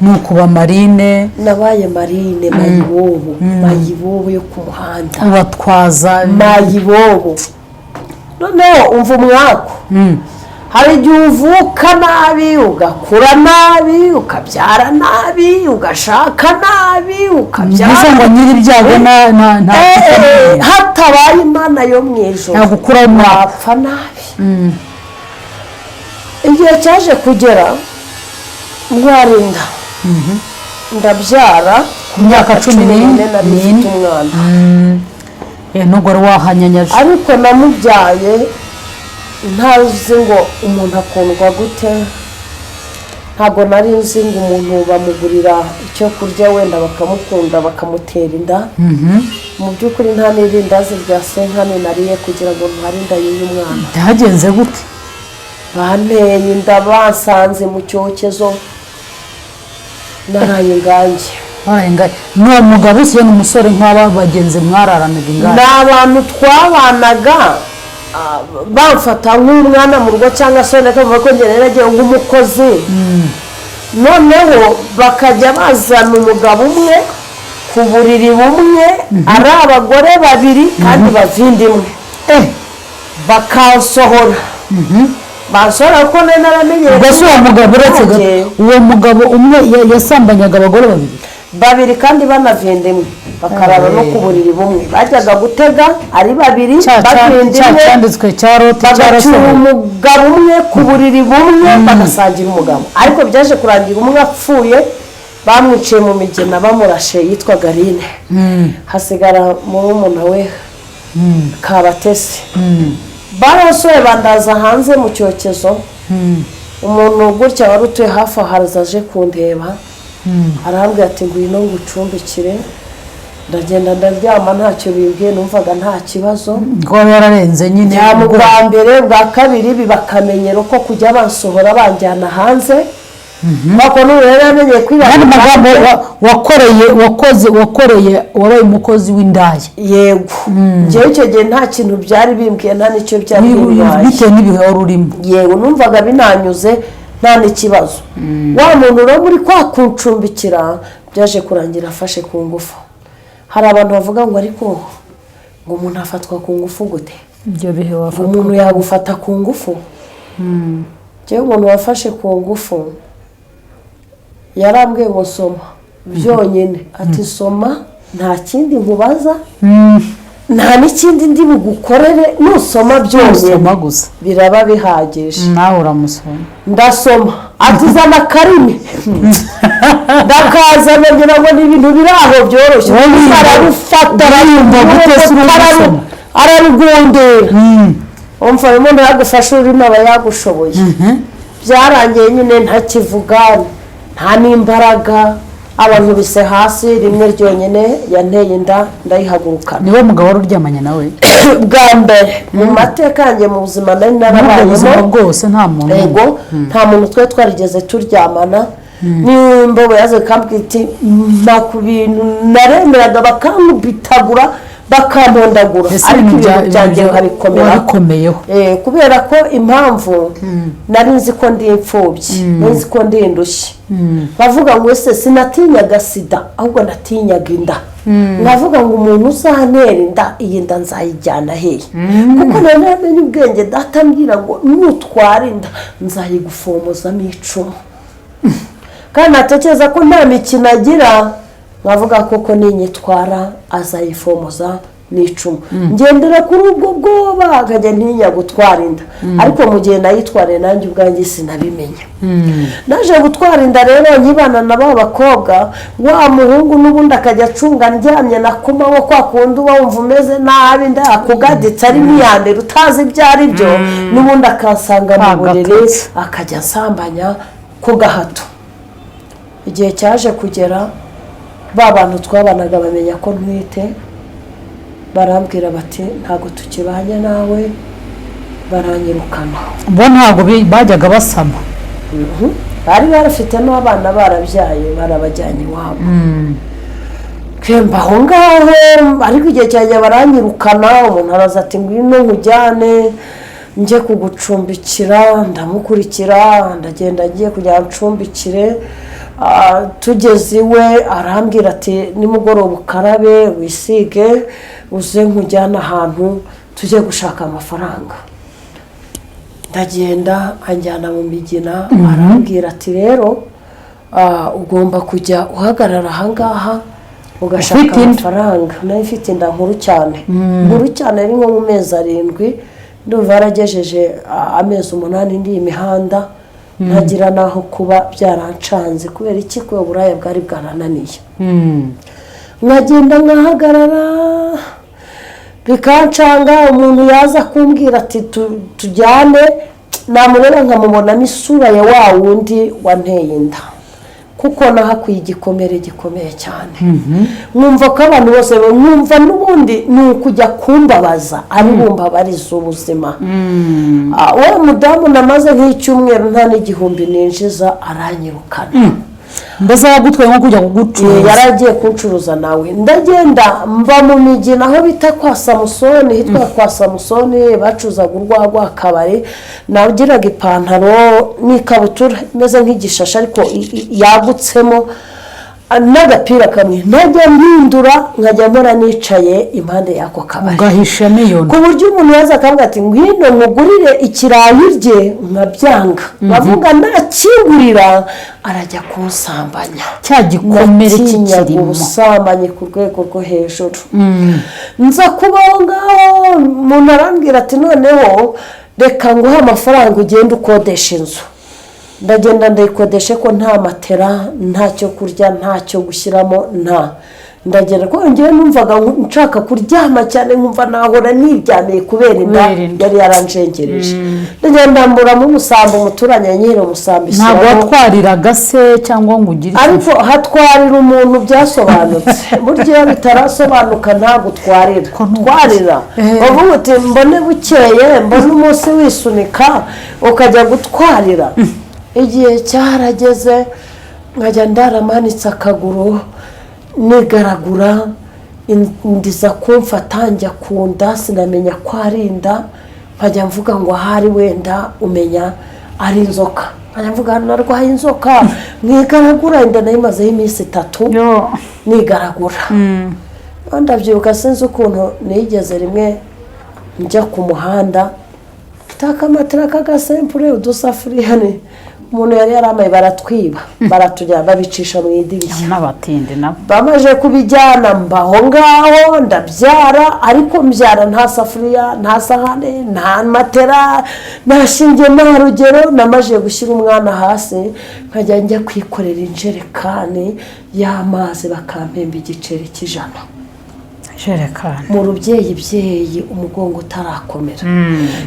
nukuba Marine nabaye Marine mayibobo yo ku muhanda ubatwaza mayibobo noneho umva umwako hari igihe uvuka nabi ugakura nabi ukabyara nabi ugashaka nabi ukabyara ngo nyiri ibyago hatabaye Imana yo mu ijuru nagukura wapfa nabi igihe cyaje kugera ndwarinda ndabyara ku myaka 14 nari mfite umwana nubwo wari wahanyanyaje ariko namubyaye ntazi ngo umuntu akundwa gute ntabwo nari nzi ngo umuntu bamugurira icyo kurya wenda bakamukunda bakamutera inda mu by'ukuri nta n'irindazi rya senkane nariye kugira ngo ntware inda y'uyu mwana byagenze gute banteye inda basanze mu cyokezo naraye ingange n'uwo mugabo usiye n'umusore nk'aba bagenzi mwararanaga ingange ni abantu twabanaga bamfata nk'umwana mu rugo cyangwa se nakavuga ko njye naragiye nk'umukozi noneho bakajya bazana umugabo umwe ku buriri bumwe ari abagore babiri kandi bavindimwe bakansohora basohora ko nari naramenyeye ubwo uwo mugabo uretse uwo mugabo umwe yasambanyaga abagore babiri kandi banavindimwe bakarara no ku buriri bumwe bajyaga gutega ari babiri bavindimwe cyanditswe cya Loti bagacyura umugabo umwe ku buriri bumwe bagasangira umugabo ariko byaje kurangira umwe apfuye bamwiciye mu migena bamurashe yitwaga Rine hasigara murumuna we Kabatesi barasohoye bandaza hanze mu cyokezo umuntu gutya wari utuye hafi aho aje kundeba arambwira ati ngwino ngucumbikire ndagenda ndaryama ntacyo bimbwiye numvaga nta kibazo ngo yararenze nyine bwa mbere bwa kabiri bibakamenyero ko kujya bansohora banjyana hanze bako n'urero yamenye kwibana magambo wakoreye wabaye umukozi w'indaya yego njyewe icyo gihe nta kintu byari bimbwiye nta n'icyo byari bibaye bitewe n'ibihe wari urimo yego numvaga binanyuze nta n'ikibazo wa muntu rero muri kwa kuncumbikira byaje kurangira afashe ku ngufu hari abantu bavuga ngo ariko ngo umuntu afatwa ku ngufu gute ibyo bihe wafatwa umuntu yagufata ku ngufu njyewe umuntu wafashe ku ngufu yarambwiye ngo soma byonyine ati soma nta kindi nkubaza nta n'ikindi ndi bugukorere nusoma byonyine biraba bihagije nawe uramusoma ndasoma atuzana karimi ndakaza ngira ngo ni ibintu biri aho byoroshye ararufata ararugundira umva umuntu yagufasha urimo aba yagushoboye byarangiye nyine ntakivuga nta n'imbaraga abantu bise hasi rimwe ryonyine yanteye inda ndayihagurukana. niwe mugabo wari uryamanye nawe bwa mbere mu mateka yanjye mu buzima nari narabayemo bwose nta muntu yego nta muntu twe twarigeze turyamana. nimba yaze kambwira iti mpa ku bintu naremeraga bakamubitagura bakampondagura ariko ibintu byanjye nkabikomeyeho kubera ko impamvu nari nzi ko ndi imfubyi nari nzi ko ndi indushyi bavuga ngo ese sinatinyaga sida ahubwo natinyaga inda nkavuga ngo umuntu uzantera inda iyi nda nzayijyana hehe kuko nari namenye ubwenge data ambwira ngo nutwara inda nzayigufomozamo icumu kandi natekereza ko nta mikino agira nkavuga koko ninyitwara azayifomoza n'icumu ngendera kuri ubwo bwoba akajya ntinya gutwara inda ariko mu gihe nayitwariye nanjye ubwanjye sinabimenya. naje gutwara inda rero nkibana na ba bakobwa wa muhungu n'ubundi akajya acunga ndyamye na kumaho kwa kundi uba wumva umeze nabi inda yakugaditse ari n'iyambere utazi ibyo ari byo n'ubundi akansanga mu buriri akajya asambanya ku gahato. igihe cyaje kugera ba bantu twabanaga bamenya ko ntwite barambwira bati ntabwo tukibanye nawe baranyirukana. bo ntabwo bajyaga basama bari barafite n'abana barabyaye barabajyanye iwabo kemba aho ngaho ariko igihe cyanjye baranyirukana. umuntu araza ati ngwino nkujyane njye kugucumbikira ndamukurikira ndagenda ngiye kujya ncumbikire tugeze iwe arambwira ati nimugoroba ukarabe wisige uze nkujyana ahantu tujye gushaka amafaranga. ndagenda anjyana mu migina arambwira ati rero ugomba kujya uhagarara ahangaha ugashaka amafaranga. nayo ifite inda nkuru cyane ari nko mu mezi 7 ndumva yaragejeje amezi 8 ndi imihanda ntagira naho kuba byarancanze kubera iki ko uburaya bwari bwarananiye. nkagenda nkahagarara bikancanga umuntu yaza kumbwira ati tujyane namureba nkamubonamo isura ya wa wundi wanteye inda kuko nahakwiye igikomere gikomeye cyane. mwumva ko abantu bose mwumva n'ubundi ni ukujya kumbabaza ari bumbabariza ubuzima. we mudamu namaze nk'icyumweru nta n'igihumbi ninjiza aranyirukana. mbese yagutwaye nko kujya kugucuruza yaragiye kuncuruza nawe ndagenda mba mu migina aho bita kwa Samusoni hitwa kwa Samusoni bacuzaga urwagwa akabari nagiraga ipantaro n'ikabutura imeze nk'igishashi ariko yagutsemo n'agapira kamwe najya mpindura nkajya mpora nicaye impande y'ako kabari ugahisha miliyoni ku buryo umuntu yaza akavuga ati ngwino mugurire ikirayi rye nkabyanga bavuga nakingurira arajya kunsambanya cya gikomere kirimo ubusambanyi ku rwego rwo hejuru. nza kubaho ngaho umuntu arambwira ati noneho reka nguhe amafaranga ugende ukodesha inzu. ndagenda ndayikodeshe ko nta matera ntacyo kurya ntacyo gushyiramo ndagenda ko ngewe numvaga nshaka kuryama cyane nkumva nahora niryamiye kubera inda yari yaranjengereje. ndagenda ndamburamo umusambi umuturanye nyine umusambi ntabwo watwariraga se cyangwa ngo ugire ariko hatwarira umuntu byasobanutse burya bitarasobanuka ntabwo twarira bavuga uti mbone bukeye mbone umunsi wisunika ukajya gutwarira. igihe cyarageze nkajya ndaramanitse akaguru nigaragura ndiza kumfata njya kunda sinamenya ko ari inda nkajya mvuga ngo ahari wenda umenya ari inzoka nkajya mvuga narwaye inzoka mwigaragura inda nayimazeho iminsi 3 nigaragura. ndabyibuka sinzi ukuntu nigeze rimwe njya ku muhanda takamatira kagasempure udusafuriya umuntu yari yaramaye baratwiba baratujyana babicisha mu idirishya n'abatinde nabo bamaje kubijyana mbaho ngaho ndabyara ariko mbyara nta safuriya nta sahane nta matera nashingiye nta rugero namaje gushyira umwana hasi nkajya njya kwikorera injerekani y'amazi bakampemba igiceri cy'ijana. jerekani mu rubyeyi umugongo utarakomera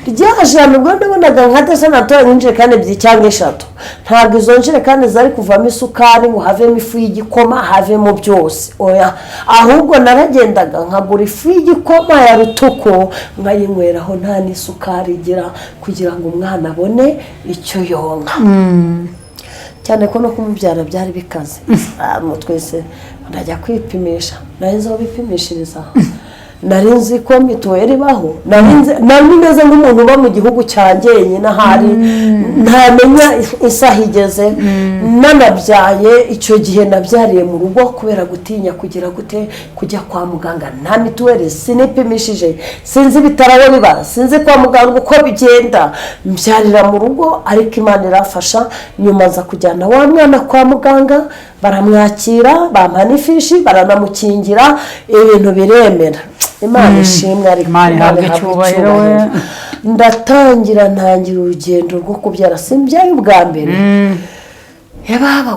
rya jana ubwo ndabonaga nka desa natora injerekani ebyiri cyangwa eshatu ntabwo izo njerekani zari kuvamo isukari ngo havemo ifu y'igikoma havemo byose oya ahubwo naragendaga nkagura ifu y'igikoma ya rutuku nkayinyweraho nta n'isukari igira kugira ngo umwana abone icyo yonka cyane ko no kumubyara byari bikaze twese ndajya kwipimisha narinze aho bipimishiriza narinzi ko mituweli ibaho nari meze nk'umuntu uba mu gihugu cyanjye nyine ahari ntamenya isaha igeze nanabyaye icyo gihe nabyariye mu rugo kubera gutinya kujya kwa muganga nta mituweli sinipimishije sinzi ibitaro aho biba sinzi kwa muganga uko bigenda mbyarira mu rugo ariko Imana irafasha nyuma nza kujyana wa mwana kwa muganga baramwakira bampa n'ifishi baranamukingira ibintu biremera Imana ishimwe ariko Imana icyubahiro ntangira urugendo rwo kubyara simbyaye ubwa mbere yababa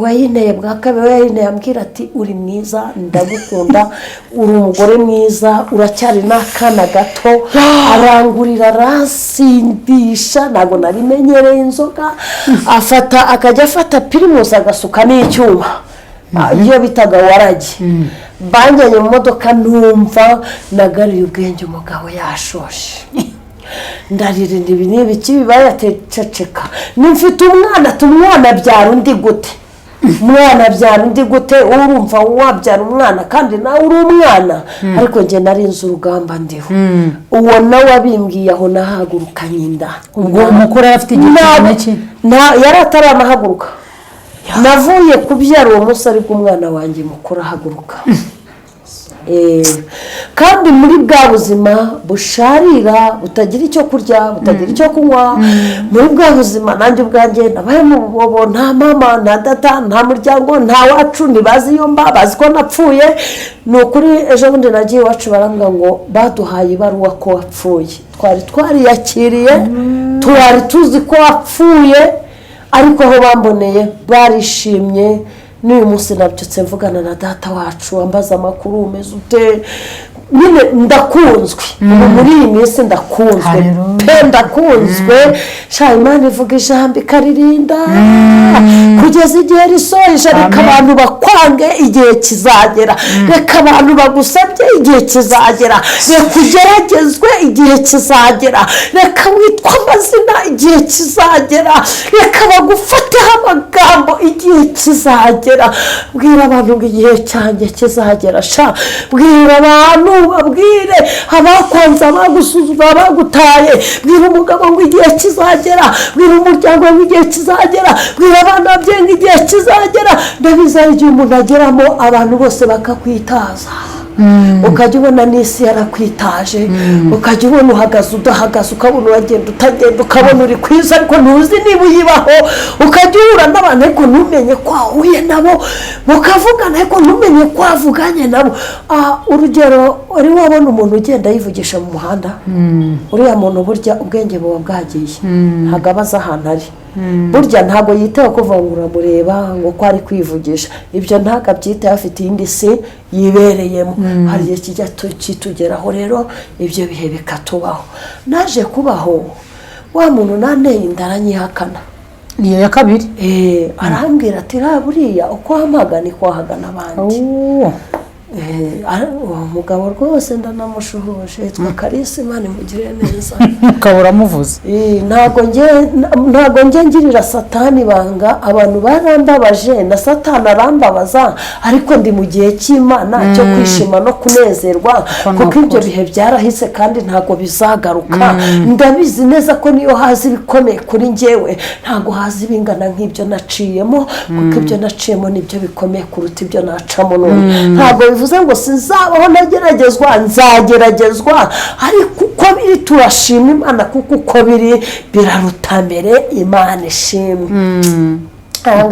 wayineye bwa kabiri wayineye ambwira ati uri mwiza ndagukunda uri umugore mwiza uracyari n'akana gato arangurira arasindisha ntabwo narimenyereye inzoga akajya afata pirimusi agasuka n'icyuma iyo bitaga waragi banjyanye mu modoka numva nagariye ubwenge umugabo yashoshe ndaririnda ibi n'ibiki bibaye atececeka nimfite umwana abyara undi gute urumva wabyara umwana kandi nawe uri umwana ariko njye narinze urugamba ndiho uwo nawe abimbwiye aho nahagurukanye inda ubwo umukuru yari afite igitsina ki yari ataranahaguruka navuye kubyara uwo munsi ariko umwana wanjye mukuru ahaguruka kandi muri bwa buzima busharira butagira icyo kurya butagira icyo kunywa muri bwa buzima nanjye ubwanjye nabaye mu bubobo nta mama nta data nta muryango nta wacu ntibazi iyo mba bazi ko napfuye ni ukuri ejo bundi nagiye iwacu barambwira ngo baduhaye ibaruwa ko wapfuye twari twariyakiriye twari tuzi ko wapfuye ariko aho bamboneye barishimye n'uyu munsi nabyutse mvugana na data wacu wambaza amakuru umeze ute nyine ndakunzwe muri iyi minsi ndakunzwe ndakunzwe Imana ivuga ijambo ikaririnda kugeza igihe risoje reka abantu bakwange igihe kizagera reka abantu bagusabye igihe kizagera reka ugeragezwe igihe kizagera reka witwa amazina igihe kizagera reka bagufateho amagambo igihe kizagera bwira abantu ngo igihe cyanjye kizagera bwira abantu babwire abakwanze abagusuzuma abagutaye bwira umugabo ngo igihe kizagera bwira umuryango ngo igihe kizagera bwira abana babyeyi ngo igihe kizagera ndabizi igihe umuntu ageramo abantu bose bakakwitaza ukajya ubona n'isi yarakwitaje ukajya ubona uhagaze udahagaze ukabona uragenda utagenda ukabona uri kwiza ariko ntuzi niba uyibaho ukajya uhura n'abantu ariko ntumenye ko wahuye nabo mukavugana ariko ntumenye ko wavuganye nabo urugero uri wabona umuntu ugenda yivugisha mu muhanda uriya muntu burya ubwenge buba bwagiye ntabwo aba azi ahantu ari burya ntabwo yitaho kuva ngo uramureba ngo ko ari kwivugisha ibyo ntabwo abyitaho afite iyindi si yibereyemo hari igihe kijya kitugeraho rero ibyo bihe bikatubaho naje kubaho wa muntu naneye inda aranyihakana niyo ya kabiri arambwira ati buriya uko wahamaga niko wahagana abandi uwo mugabo rwose ndanamushuhuje yitwa Kalisa Imana imugirire neza ukaba uramuvuze ntabwo njye ngirira satani ibanga abantu barambabaje na satani arambabaza ariko ndi mu gihe cy'Imana cyo kwishima no kunezerwa kuko ibyo bihe byarahise kandi ntabwo bizagaruka ndabizi neza ko niyo hazi ibikomeye kuri njyewe ntabwo hazi ibingana nk'ibyo naciyemo kuko ibyo naciyemo nibyo bikomeye kuruta ibyo nacamo none ntabwo bivuze ngo sinzabaho nageragezwa nzageragezwa ariko uko biri turashima Imana kuko uko biri biraruta mbere Imana ishimwe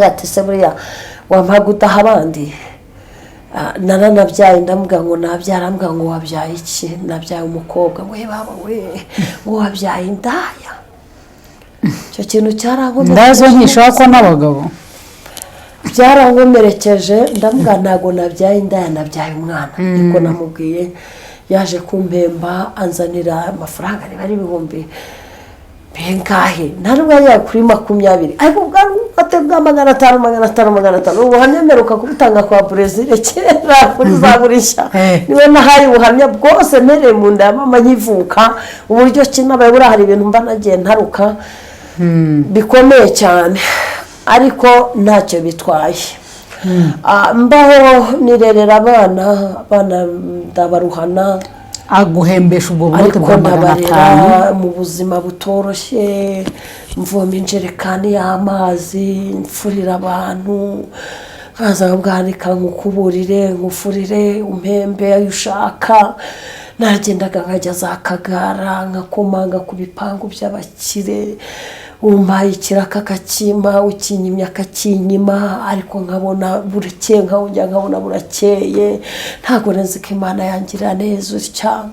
ati se buriya wampaga utaha abandi naranabyaye ndambwira ngo nabyara mbwira ngo wabyaye iki nabyaye umukobwa we baba ngo wabyaye indaya icyo kintu cyarangomeye ndazo nkishaka ko n'abagabo byarankomerekeje ndavuga ntago nabyaye indaya nabyaye umwana niko namubwiye yaje kumpemba anzanira amafaranga niba ari ibihumbi bengahe ntabwo yari kuri 20 ariko bwa 500 ubuhamya mperuka kubutanga kwa Brazil kera kuri zagurisha niwe nahaye ubuhamya bwose mpereye mu nda ya mama nkivuka uburyo kinabaye buri hari ibintu mba nagiye ntaruka bikomeye cyane ariko ntacyo bitwaye mbaho nirerera abana ndabaruhana aguhembesha ubwo buto bwa 500 mu buzima butoroshye mvoma injerekani y'amazi mfurira abantu haza bwanika nkukuburire nkufurire umpembe ayo ushaka nagendaga nkajya za Kagara nkakomanga ku bipangu by'abakire umpaye ikiraka kakima ukinyimya kakinyima ariko nkabona burekeye nkabona burakeye ntago nzi ko Imana yangira neza utya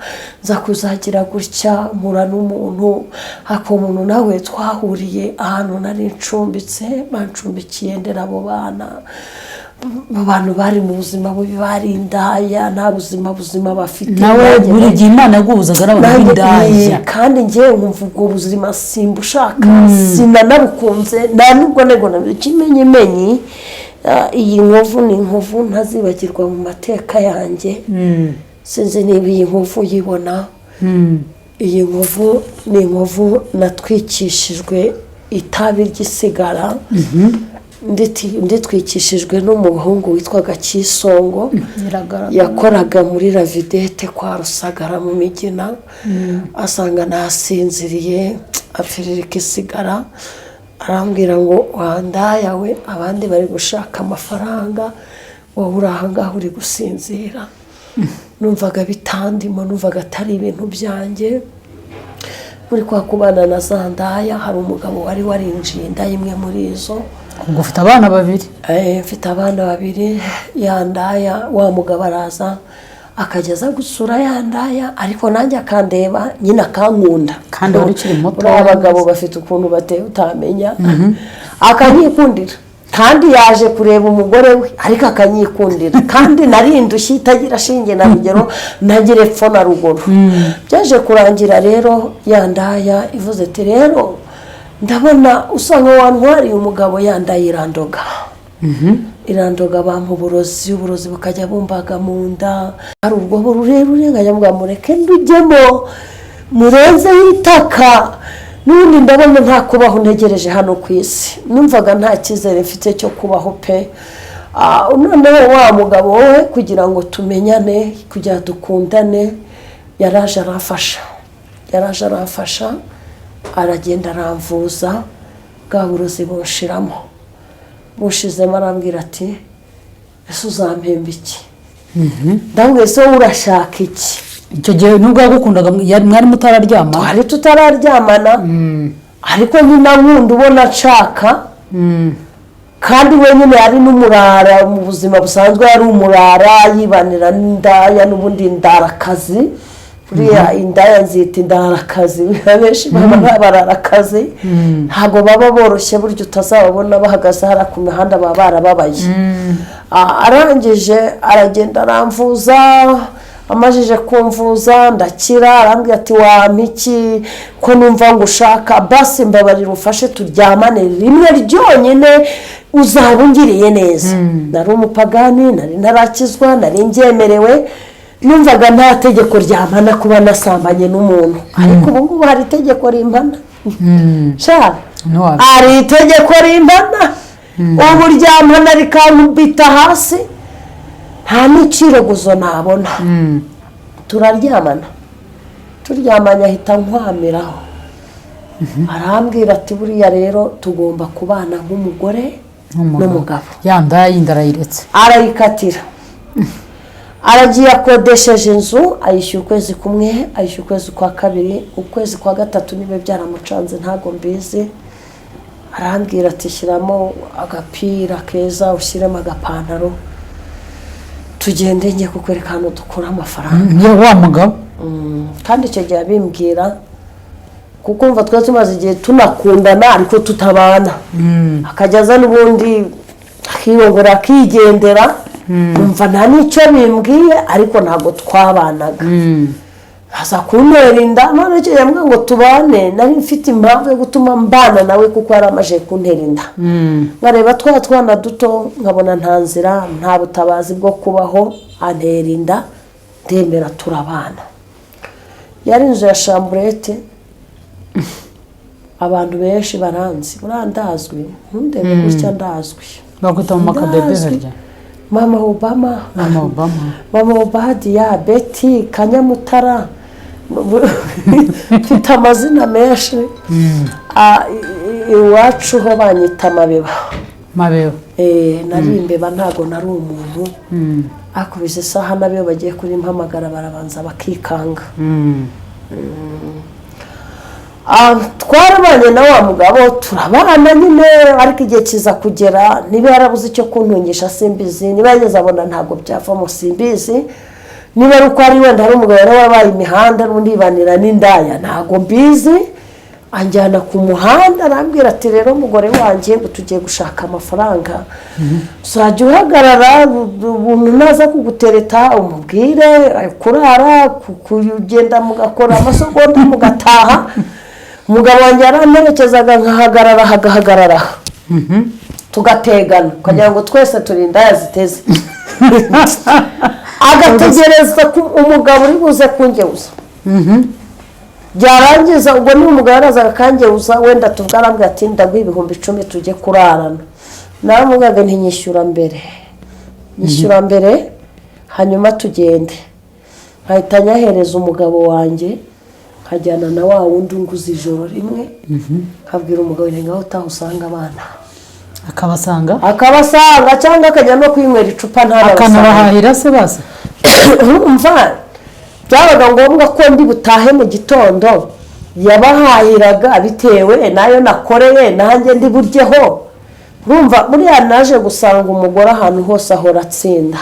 nza kuzagira gutya mpura n'umuntu ako umuntu nawe twahuriye ahantu nari ncumbitse bancumbikiye ndera abo bana abantu bari mu buzima bubi bari indaya nta buzima bafite nawe buri gihe Imana yaguhuzaga n'abantu b'indaya kandi ngiye nkumva ubwo buzima simbushaka sinanabukunze nta nubwo nego kimenyi iyi nkovu ni inkovu ntazibagirwa mu mateka yanjye sinzi niba iyi nkovu yibona iyi nkovu ni inkovu natwikishijwe itabi ry'isigara nditwikishijwe n'umuhungu witwaga Kisongo yakoraga muri Ravidete kwa Rusagara mu Migina asanga nasinziriye afiririka isigara arambwira ngo wandaya we abandi bari gushaka amafaranga wowe uri ahangaha uri gusinzira numvaga bitandimo numvaga atari ibintu byanjye muri kwa kubana na Zandaya hari umugabo wari warinjiye indaya imwe muri izo ubwo ufite abana babiri mfite abana babiri yandaya wa mugabo araza akageza gusura yandaya ariko nanjye akandeba nyina akankunda kandi wari ukiri muto abagabo bafite ukuntu bateye utamenya akanyikundira kandi yaje kureba umugore we ariko akanyikundira kandi narindushye itagira shinge na rugero ntagire epfo na ruguru byaje kurangira rero yandaya ivuze ati rero ndabona usanga wantwariye umugabo yandaye irandoga bampa uburozi bukajya bumbaga mu nda hari urwobo rurerure nkajya mvuga mureke ndujyemo murenzeho itaka n'ubundi ndabona nta kubaho ntegereje hano ku isi numvaga nta cyizere mfite cyo kubaho pe noneho wa mugabo we kugira ngo tumenyane kugira dukundane yaraje aramfasha aragenda aramvuza bwa burozi bushizemo arambwira ati ese uzampemba iki ndabwira se urashaka iki icyo gihe nubwo yagukundaga mwari mutararyama twari tutararyamana ariko nyina nkunda ubona nshaka kandi we nyine yari n'umurara mu buzima busanzwe yari umurara yibanira n'indaya n'ubundi ndarakazi buriya indaya nzita indarakazi benshi baba bararakazi ntabwo baba boroshye buryo utazababona bahagaze hara ku mihanda baba barababaye arangije aragenda aramvuza amajije kumvuza ndakira arambwira ati wampiki ko numva ngo ushaka basi mbabarira ufashe turyamane rimwe ryonyine uzaba ungiriye neza nari umupagani nari narakizwa nari mbyemerewe numvaga nta tegeko ryamana kuba nasambanye n'umuntu ariko ubu ngubu hari itegeko rimpana hari itegeko rimpana ubu ryamana rikankubita hasi nta n'icyireguzo nabona turyamanye ahita nkwamiraho arambwira ati buriya rero tugomba kubana nk'umugore n'umugabo yandaya yindi arayiretse arayikatira aragiye akodesheje inzu ayishyura ukwezi kumwe ayishyura ukwezi kwa kabiri ukwezi kwa gatatu nibe byaramucanze ntago mbizi arambwira ati shyiramo agapira keza ushyiremo agapantaro tugende njye kukwereka hano dukura amafaranga wa mugabo kandi icyo gihe abimbwira kuko umva twari tumaze igihe tunakundana ariko tutabana akajya aza n'ubundi akiyongora akigendera umva nta n'icyo bimbwiye ariko ntabwo twabanaga aza kuntera inda none icyo yambwiye ngo tubane nari mfite impamvu yo gutuma mbana nawe kuko yari amaze kuntera inda nkareba twana duto nkabona nta nzira nta butabazi bwo kubaho antera inda ndemera turabana yari inzu ya chambrette abantu benshi baranzi urandazwi ntundebe gutya ndazwi bakwita mu makadebe harya mama Obama mama Obadia Betty Kanyamutara mfite amazina menshi iwacu ho banyita Mabeba nari imbeba ntago nari umuntu akubise isaha nabiyo bagiye kuri mpamagara barabanza bakikanga twarabanye na wa mugabo turabana nyine ariko igihe kiza kugera niba yarabuze icyo kuntungisha simbizi niba yageze abona ntabwo byavamo simbizi niba ari uko ari wenda hari umugabo yari wabaye imihanda n'undi yibanira n'indaya ntabwo mbizi anjyana ku muhanda arambwira ati rero umugore wanjye ngo tugiye gushaka amafaranga uzajya uhagarara umuntu naza kugutereta umubwire kurara kugenda mugakora amasegonda mugataha umugabo wanjye yaramperekezaga nkahagarara hagahagarara tugategana kugira ngo twese turinda yaziteze agategereza umugabo uri buze kungeuza byarangiza ubwo ni umugabo yarazaga kangeuza wenda tubwarambwe ati ndaguha ibihumbi 10 tujye kurarana naramubwaga ntinyishyura mbere nyishyura mbere hanyuma tugende nkahita nyahereza umugabo wanjye nkajyana na wa wundi nguze ijoro rimwe nkabwira umugabo ni ngaho utahusanga abana akabasanga cyangwa akajya no kwinywera icupa akanabahahira se base umva byabaga ngombwa ko ndi butahe mu gitondo yabahahiraga bitewe nayo nakoreye nanjye ndi buryeho urumva buriya naje gusanga umugore ahantu hose ahora atsinda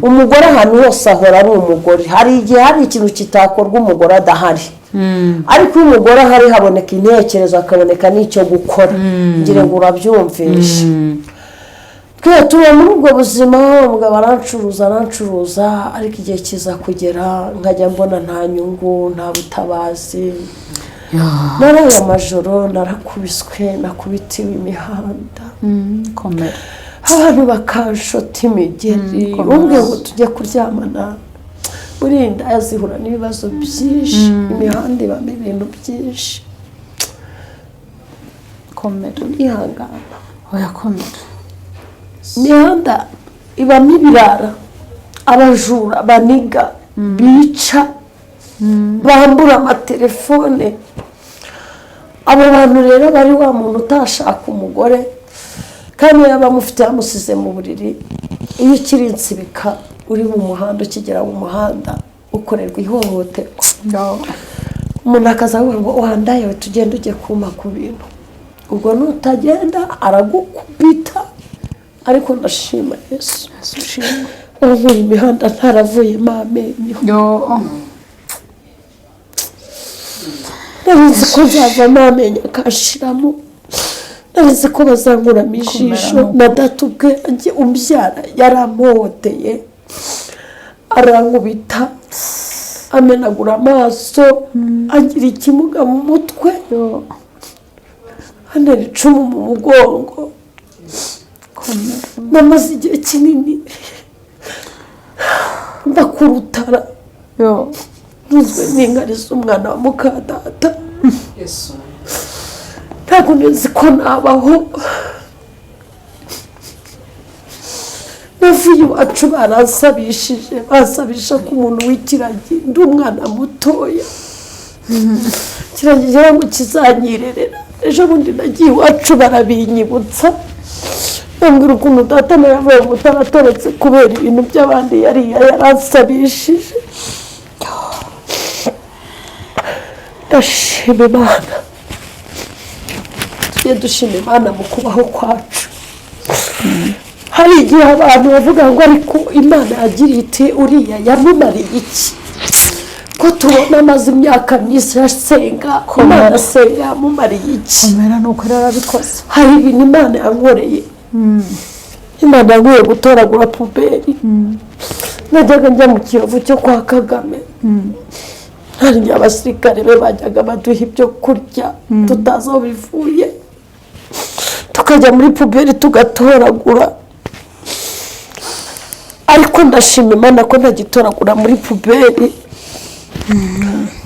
umugore ahantu hose ahora ari umugore hari igihe hari ikintu kitakorwa umugore adahari ariko iyo umugore ahari haboneka intekerezo akaboneka n'icyo gukora ngire ngo urabyumvishe twe tuba muri ubwo buzima umugabo arancuruza ariko igihe kiza kugera nkajya mbona nta nyungu nta butabazi naraye amajoro narakubiswe nakubitiwe imihanda abantu bakanshota imigeri umbwe ngo tujye kuryamana burinda yazihura n'ibibazo byinshi imihanda ibamo ibintu byinshi ihangana oyakomera imihanda ibamo ibirara abajura baniga bica bambura amatelefone abo bantu rero bari wa muntu utashaka umugore kandi yaba amufite yamusize mu buriri iyo ukiri insibika uri mu muhanda ukigera mu muhanda ukorerwa ihohoterwa umuntu akazavuga ngo wandaye we tugende ujye kuma ku bintu ubwo nutagenda aragukubita ariko ndashima Yesu ubu imihanda ntaravuyemo amenyo nabizi ko nzavamo amenyo akashiramo nabizi ko bazankuramo ijisho na data ubwe ajye umbyara yaramuhoteye arankubita amenagura amaso agira ikimuga mu mutwe anera icumu mu mugongo namaze igihe kinini ndakurutara nuzwe n'ingariza umwana wa mukadata ntabwo nzi ko nabaho navuye iwacu baransabishije basabisha ko umuntu w'ikiragi ndi umwana mutoya kiragira ngo kizanyirerera ejo bundi nagiye iwacu barabinyibutsa bambwira ukuntu data nawe yavuye ngo utaratoretse kubera ibintu by'abandi yaransabishije ndashima Imana tujye dushima Imana mu kubaho kwacu hari igihe abantu bavuga ngo ariko Imana yagiriye iti uriya yamumariye iki ko tubona amaze imyaka myinshi asenga Imana asenga yamumariye iki komera nuko yarabikoze hari ibintu Imana yankoreye Imana yaguye gutoragura puberi najyaga njya mu kiyovu cyo kwa Kagame hari abasirikare be bajyaga baduha ibyo kurya tutazi aho bivuye tukajya muri puberi tugatoragura ariko ndashima Imana ko ntagitoragura muri puberi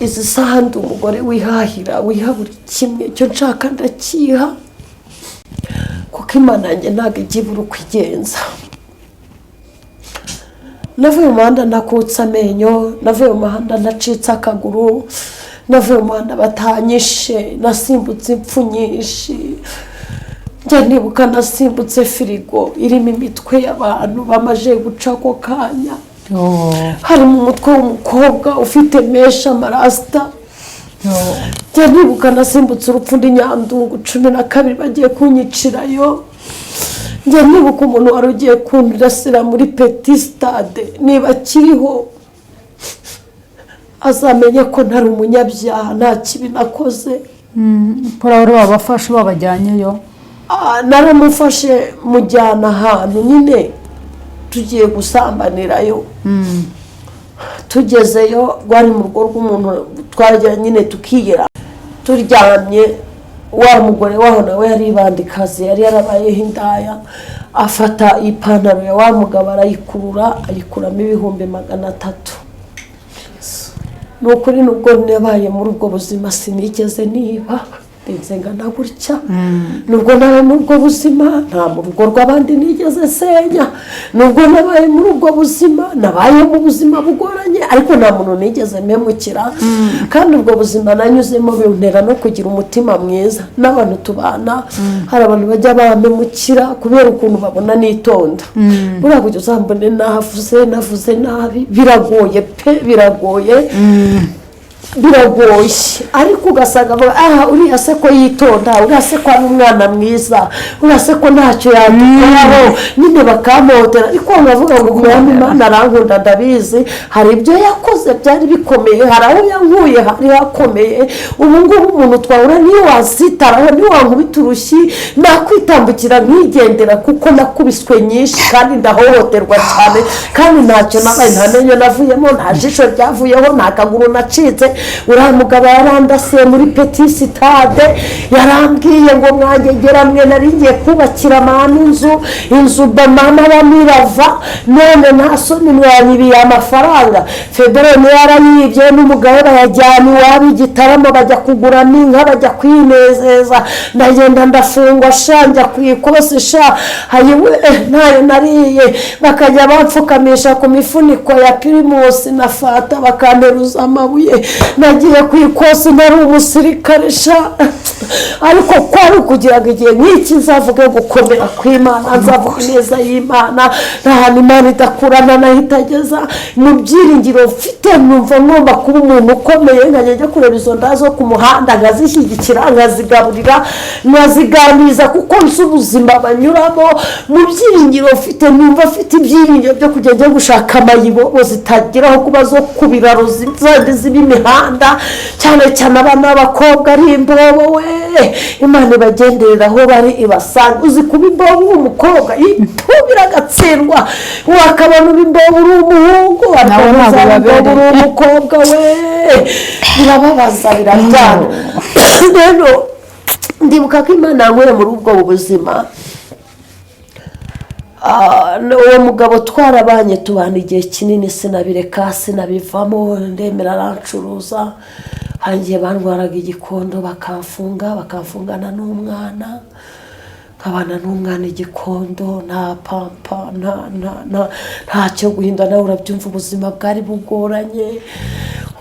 izi saha ndi umugore wihahira wiha buri kimwe cyo nshaka ndakiha kuko Imana yanjye ntabwo ijya ibura uko igenza navuye mu muhanda nakutse amenyo navuye mu muhanda nacitse akaguru navuye mu muhanda batanyishe nasimbutse impfu nyinshi njya nibuka nasimbutse firigo irimo imitwe y'abantu bamaze guca ako kanya harimo umutwe w'umukobwa ufite mesha amarasita njya nibuka nasimbutse urupfu ndi Nyandungu 12 bagiye kunyicirayo njya nibuka umuntu wari ugiye kundirasira muri Petit Stade niba akiriho azamenye ko ntari umunyabyaha nta kibi nakoze Paul babafashe babajyanyeyo naramufashe mujyana ahantu nyine tugiye gusambanirayo tugezeyo rwari mu rugo rw'umuntu twajya nyine tukiyera turyamye wa mugore waho nawe yari ibandikazi yari yarabayeho indaya afata ipantaro ya wa mugabo arayikurura ayikuramo 300,000 nukuri nubwo nabaye muri ubwo buzima sinigeze niba ngana gutya nubwo nabaye muri ubwo buzima nta mu rugo rw'abandi nigeze senya nubwo nabaye muri ubwo buzima nabaye mu buzima bugoranye ariko nta muntu nigeze mpemukira kandi ubwo buzima nanyuzemo bintera no kugira umutima mwiza n'abantu tubana hari abantu bajya bampemukira kubera ukuntu babona nitonda buriya kujya uzambone navuze nabi biragoye pe biragoye ariko ugasanga uriya se ko yitonda uriya se ko ari umwana mwiza uriya se ko ntacyo yabikoraho nyine bakamotera ariko bavuga ngo umwami Imana arankunda ndabizi hari ibyo yakoze byari bikomeye hari aho yankuye hari hakomeye ubu ngubu umuntu twahura niyo wasitaraho niyo wankubita urushyi nakwitambukira nkigendera kuko nakubiswe nyinshi kandi ndahohoterwa cyane kandi ntacyo nabaye nta menyo navuyemo nta jisho ryavuyeho nta kaguru nacitse uriya mugabo yarandasiye muri Petit Stade yarambwiye ngo mwangegera mwe nari ngiye kubakira mama inzu mama bamirava none nta soni mwanyibiye amafaranga Federone yarayibye n'umugabo bayajyana iwabo Igitaramo bajya kugura n'inka bajya kwinezeza ndagenda ndafungwa shanja kwikosesha hayiwe ntayo nariye bakajya bapfukamisha ku mifuniko ya Primus na Fata bakanteruza amabuye nagiye kwikosa nari umusirikare sha ariko kwari kugira ngo igihe nk'iki nzavuge gukomera kw'Imana nzavuga neza y'Imana nta Imana idakurana nahitageza mu byiringiro mfite numva ngomba kuba umuntu ukomeye nkajya kureba izo ndazo ku muhanda nkazishyigikira nkazigaburira nkaziganiriza kuko nzi ubuzima banyuramo mu byiringiro mfite numva mfite ibyiringiro byo kujya njya gushaka amayibobo zitagiraho kuba zo kubiraro zindi z'imihanda cyane cyane abana b'abakobwa ari imbobo we Imana ibagenderera aho bari ibasanga uzi kuba imbobo w'umukobwa itubira agatsindwa wakabona imbobo uri umuhungu akabona uri umukobwa we birababaza birabyana rero ndibuka ko Imana yankuye muri ubwo buzima uwo mugabo twarabanye tubana igihe kinini sinabireka sinabivamo ndemera arancuruza hangiye bandwaraga igikondo bakamfungana n'umwana nkabana n'umwana igikondo nta pampa ntacyo guhinda nawe urabyumva ubuzima bwari bugoranye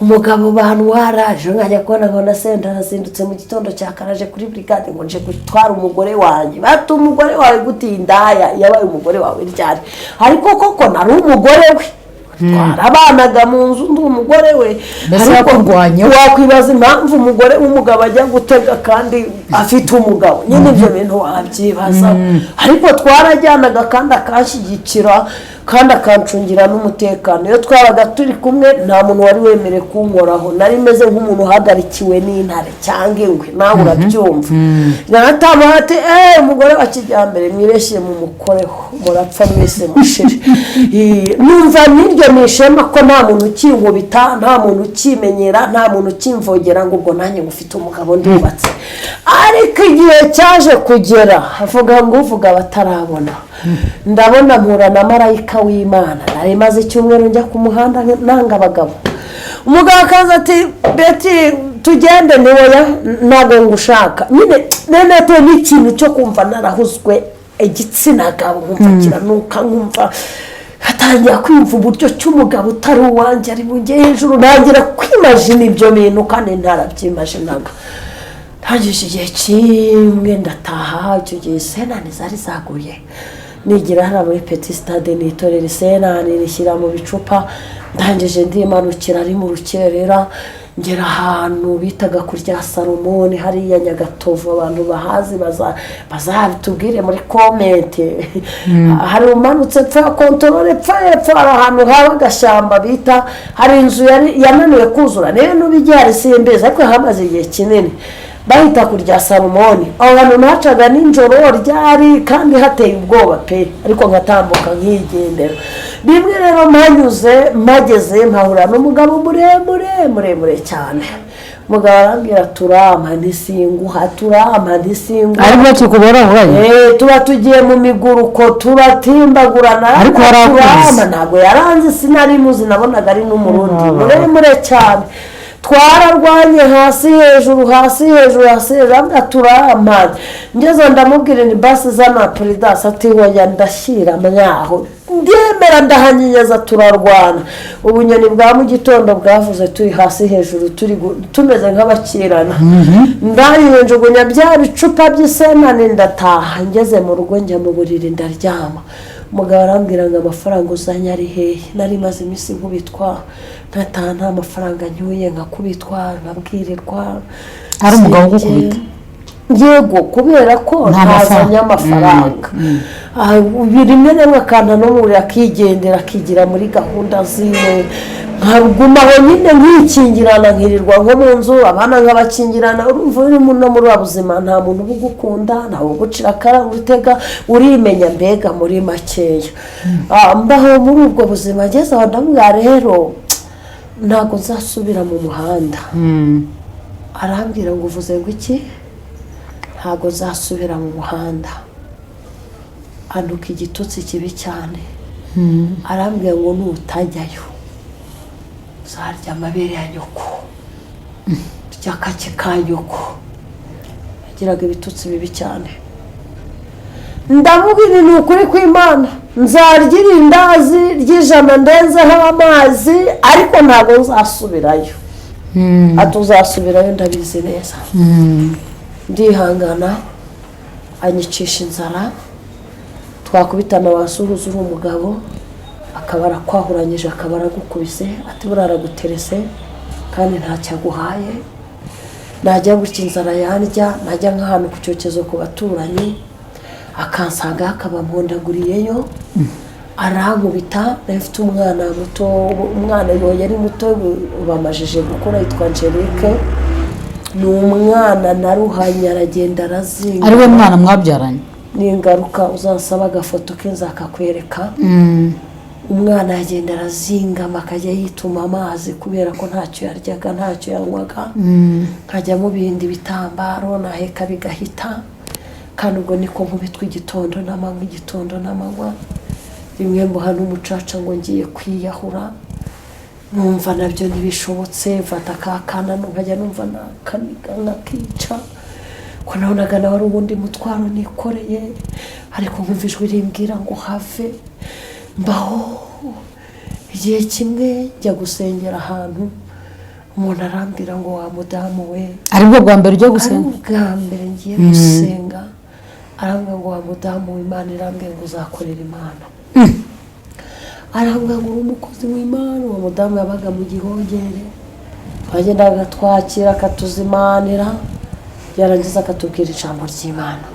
umugabo bantwara ejo nkajya kubona ngo nasenda nazindutse mu gitondo cya karaje kuri brigade ngo nje gutwara umugore wanjye bati umugore wawe gutindaya yabaye umugore wawe ryari ariko koko nari umugore we twarabanaga mu nzu ndi umugore we ariko wakwibaza impamvu umugore w'umugabo ajya gutega kandi afite umugabo nyine ibyo bintu wabyibaza ariko twarajyanaga kandi akashyigikira kandi akancungira n'umutekano. Iyo twabaga turi kumwe nta muntu wari wemerewe kunkoraho, nari meze nk'umuntu uhagarikiwe n'intare cyangwa ingwe, nawe urabyumva. Naratamuha ati umugore wa kijyambere mwibeshye mu mukoreho murapfa mwese mushire. Numva n'iryo nishema ko nta muntu ukinkubita, nta muntu ukimenyera, nta muntu ukimvogera ngo ubwo nanjye ngufite umugabo ndubatse. Ariko igihe cyaje kugera avuga ngo uvuga batarabona, ndabona mpura na marayika w'Imana. Nari maze icyumweru njya ku muhanda nanga abagabo, umugabo akaza ati Beti tugende, niwoya ntabwo ngushaka. Nyine nene n'ikintu cyo kumva narahuzwe igitsina gabo, nkumva kiranuka, nkumva hatangira kwimva uburyo cy'umugabo utari uwanjye ari bunge hejuru, ntangira kwimajina ibyo bintu kandi ntarabyimajinaga. Ntagije igihe kimwe ndataha, icyo gihe senani zari zaguye, nigira hariya muri Petit Stade nitorera senani nishyira mu bicupa. Ndangije ndimanukira ari mu rukerera ngera ahantu bitaga kurya Salomoni hariya Nyagatovu, abantu bahazi bazabitubwire muri komenti. Hari umanutse pfa kontorore pfa hari ahantu haba agashyamba bita, hari inzu yananiwe kuzura niyo n'ubigihari simbizi, ariko hamaze igihe kinini bahita kurya Salomoni. Aho hantu nacaga nijoro ryari kandi hateye ubwoba pe, ariko ngatambuka nkigendera. Bimwe rero mpanyuze mageze mpahura n'umugabo muremure cyane. Umugabo arambwira turama ntisinguha, turama ntisinguha. Ariko tukubora hoye tuba tugiye mu miguruko turatimbagurana, ariko turama ntabwo yaranze, sinari muzi, nabonaga ari n'umurundi muremure cyane. Twararwanye hasi hejuru turama. Ngeze ndamubwira ni basi zana Pridas, ati hoya ndashyira mwaho ndemera ndahanyinyeza turarwana. Ubunyoni bwa mu gitondo bwavuze turi hasi hejuru, tumeze nk'abakirana. Ndayijugunya bya bicupa by'isenani ndataha. Ngeze mu rugo njya mu buriri ndaryama. Umugabo arambwira ngo amafaranga uzanye ari hehe. Nari maze iminsi nkubitwa, nkataha nta mafaranga nyuye, nkakubitwa nkabwirirwa. Ari umugabo ugukubita? Yego, kubera ko ntazanye amafaranga. Rimwe rimwe akanta no muri akigendera akigira muri gahunda ziwe, nkagumaho nyine nkikingirana nkirirwa nko mu nzu, abana nk'abakingirana. Urumva uri no muri ubuzima nta muntu ubugukunda, nta ugucira akara urutega, urimenya mbega muri makeya. Mbaho muri ubwo buzima ngeze aho ndamubwira rero ntabwo nzasubira mu muhanda. Arambwira ngo uvuze ngo iki? Ntabwo zasubira mu muhanda. Anduka igitutsi kibi cyane. Arambwira ngo nutajyayo uzarya amabere ya nyoko, urya akake ka nyoko. Yagiraga ibitutsi bibi cyane. Ndamubwira ni ukuri kw'Imana, nzarya irindazi ry'ijana ndenzeho amazi, ariko ntabwo nzasubirayo. Atuzasubirayo ndabizi neza. Ndihangana, anyicisha inzara. Twakubitana wasuhuza uri umugabo, akaba arakwahuranyije, akaba aragukubise, ati buraraguterese kandi ntacyo aguhaye. Najya gutya inzara yandya, najya nk'ahantu ku cyokezo ku baturanyi, akansanga akaba mpondaguriyeyo. Arankubita. Mfite umwana muto, umwana yari muto, bamajije gukora, yitwa Angelique. Ni umwana naruhanye aragenda arazinga. Ari we mwana mwabyaranye? Ni ingaruka uzansaba agafoto ke nzakakwereka. Umwana yagenda arazingama akajya yituma amazi kubera ko ntacyo yaryaga ntacyo yanywaga. Nkajya mu bindi bitambaro naheka bigahita, kandi ubwo niko nkubitwa igitondo n'amanywa. Rimwe mbuha n'umucaca ngo ngiye kwiyahura, numva nabyo ntibishobotse. Mfata akakana nkajya numva nakaniga nkakica, ko nabonaga nawe ari ubundi mutwaro nikoreye, ariko nkumva ijwi rimbwira ngo have. Mbaho igihe kimwe njya gusengera ahantu, umuntu arambwira ngo wa mudamu we. Aribwo bwa mbere ujya gusenga? Bwa mbere ngiye gusenga. Arambwira ngo wa mudamu w'Imana, irambwira ngo uzakorera Imana. Arambwira ngo uri umukozi w'Imana. Uwo mudamu yabaga mu Gihogere, twagendaga twakira akatuzimanira, yarangiza akatubwira ijambo ry'Imana.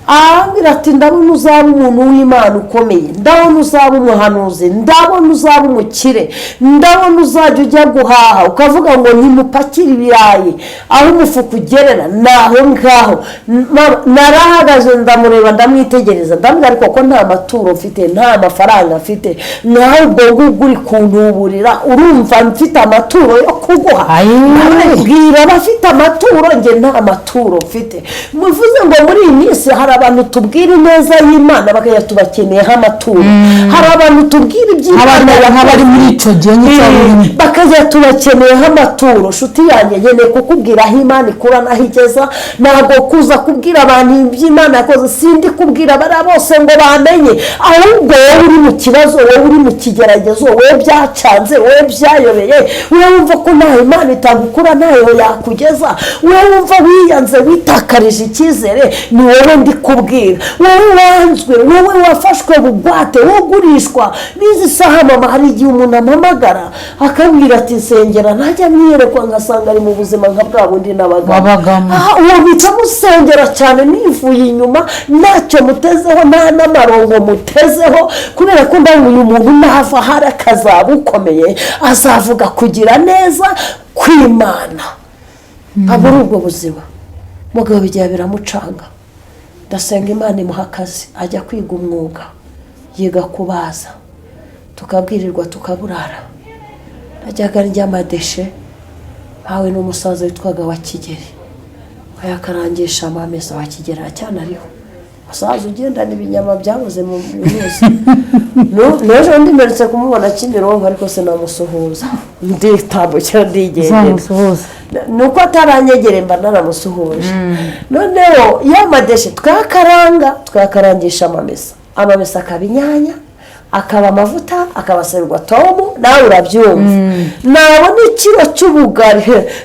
arambwira ati ndabona uzaba umuntu w'Imana ukomeye, ndabona uzaba umuhanuzi, ndabona uzaba umukire, ndabona uzajya ujya guhaha ukavuga ngo ntimupakire ibirayi aho umufuka ugerera naho ngaho. Narahagaze ndamureba ndamwitegereza ndambwira ariko ko nta maturo mfite nta mafaranga mfite, naho ubwo ngubwo uri kuntuburira urumva mfite amaturo yo kuguha? Bwira abafite amaturo, njye nta maturo mfite. Muvuze ngo muri iyi minsi hari abantu tubwira ineza y'Imana bakajya tubakeneyeho amaturo, hari abantu tubwira iby'Imana nk'abari muri icyo gihe bakajya tubakeneyeho amaturo. Nshuti yanjye nkeneye kukubwira aho Imana ikura n'aho igeza, ntabwo kuza kubwira abantu iby'Imana yakoze, sindi kubwira bariya bose ngo bamenye, ahubwo wowe uri mu kibazo, wowe uri mu kigeragezo, wowe byacanze, wowe byayobeye, wowe wumva ko ntaho Imana itagukura ntaho yakugeza, wowe wumva wiyanze witakarije icyizere, ni wowe ndi kubwira. Wowe wanzwe, wowe wafashwe bugwate, wowe ugurishwa. N'izi saha mama hari igihe umuntu ampamagara akambwira ati nsengera, ntajya mwiyerekwa ngasanga ari mu buzima nka bwa bundi n'abagamo. Uwo bica musengera cyane nivuye inyuma, ntacyo mutezeho nta n'amarongo mutezeho, kubera ko ndabona uyu muntu nava hari akazaba ukomeye, azavuga kugira neza kw'Imana. Muri ubwo buzima mugabo bigiye biramucanga, ndasenga Imana imuha akazi ajya kwiga umwuga, yiga kubaza, tukabwirirwa tukaburara. Najyaga ndya amadeshe hawe n'umusaza witwaga wa Kigeri, ayakarangisha amamesa wa Kigeri cyane ariho musaza ugendana ibinyama byabuze mu minuzi. N'ejo ndimeretse kumubona Kimironko ariko sinamusuhuza, nditambukira ndigendera nuko ataranyegere mba naramusuhuje. Noneho ya madeshe twakarangisha amamesa akaba inyanya, akaba amavuta, akaba serwatomu, nawe urabyumva. Nabona ikiro cy'ubugari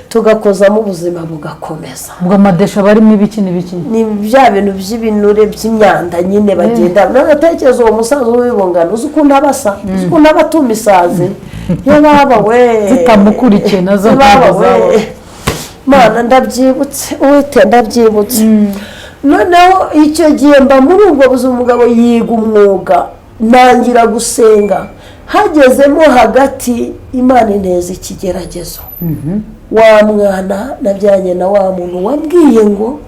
tugakozamo ubuzima bugakomeza. Ubwo amadesha barimo ibiki n'ibiki? Ni bya bintu by'ibinure by'imyanda nyine bagenda. Nagatekereza uwo musaza w'ibungano uzi ukuntu abasa, uzi ukuntu abatuma isazi. Yo baba we zitamukurikiye nazo baba. Mana ndabyibutse, uwite ndabyibutse. Noneho icyo gihe mba muri ubwo buzima umugabo yiga umwuga, nangira gusenga. Hagezemo hagati Imana ineza ikigeragezo. Wa mwana nabyanye na wa muntu wabwiye ngo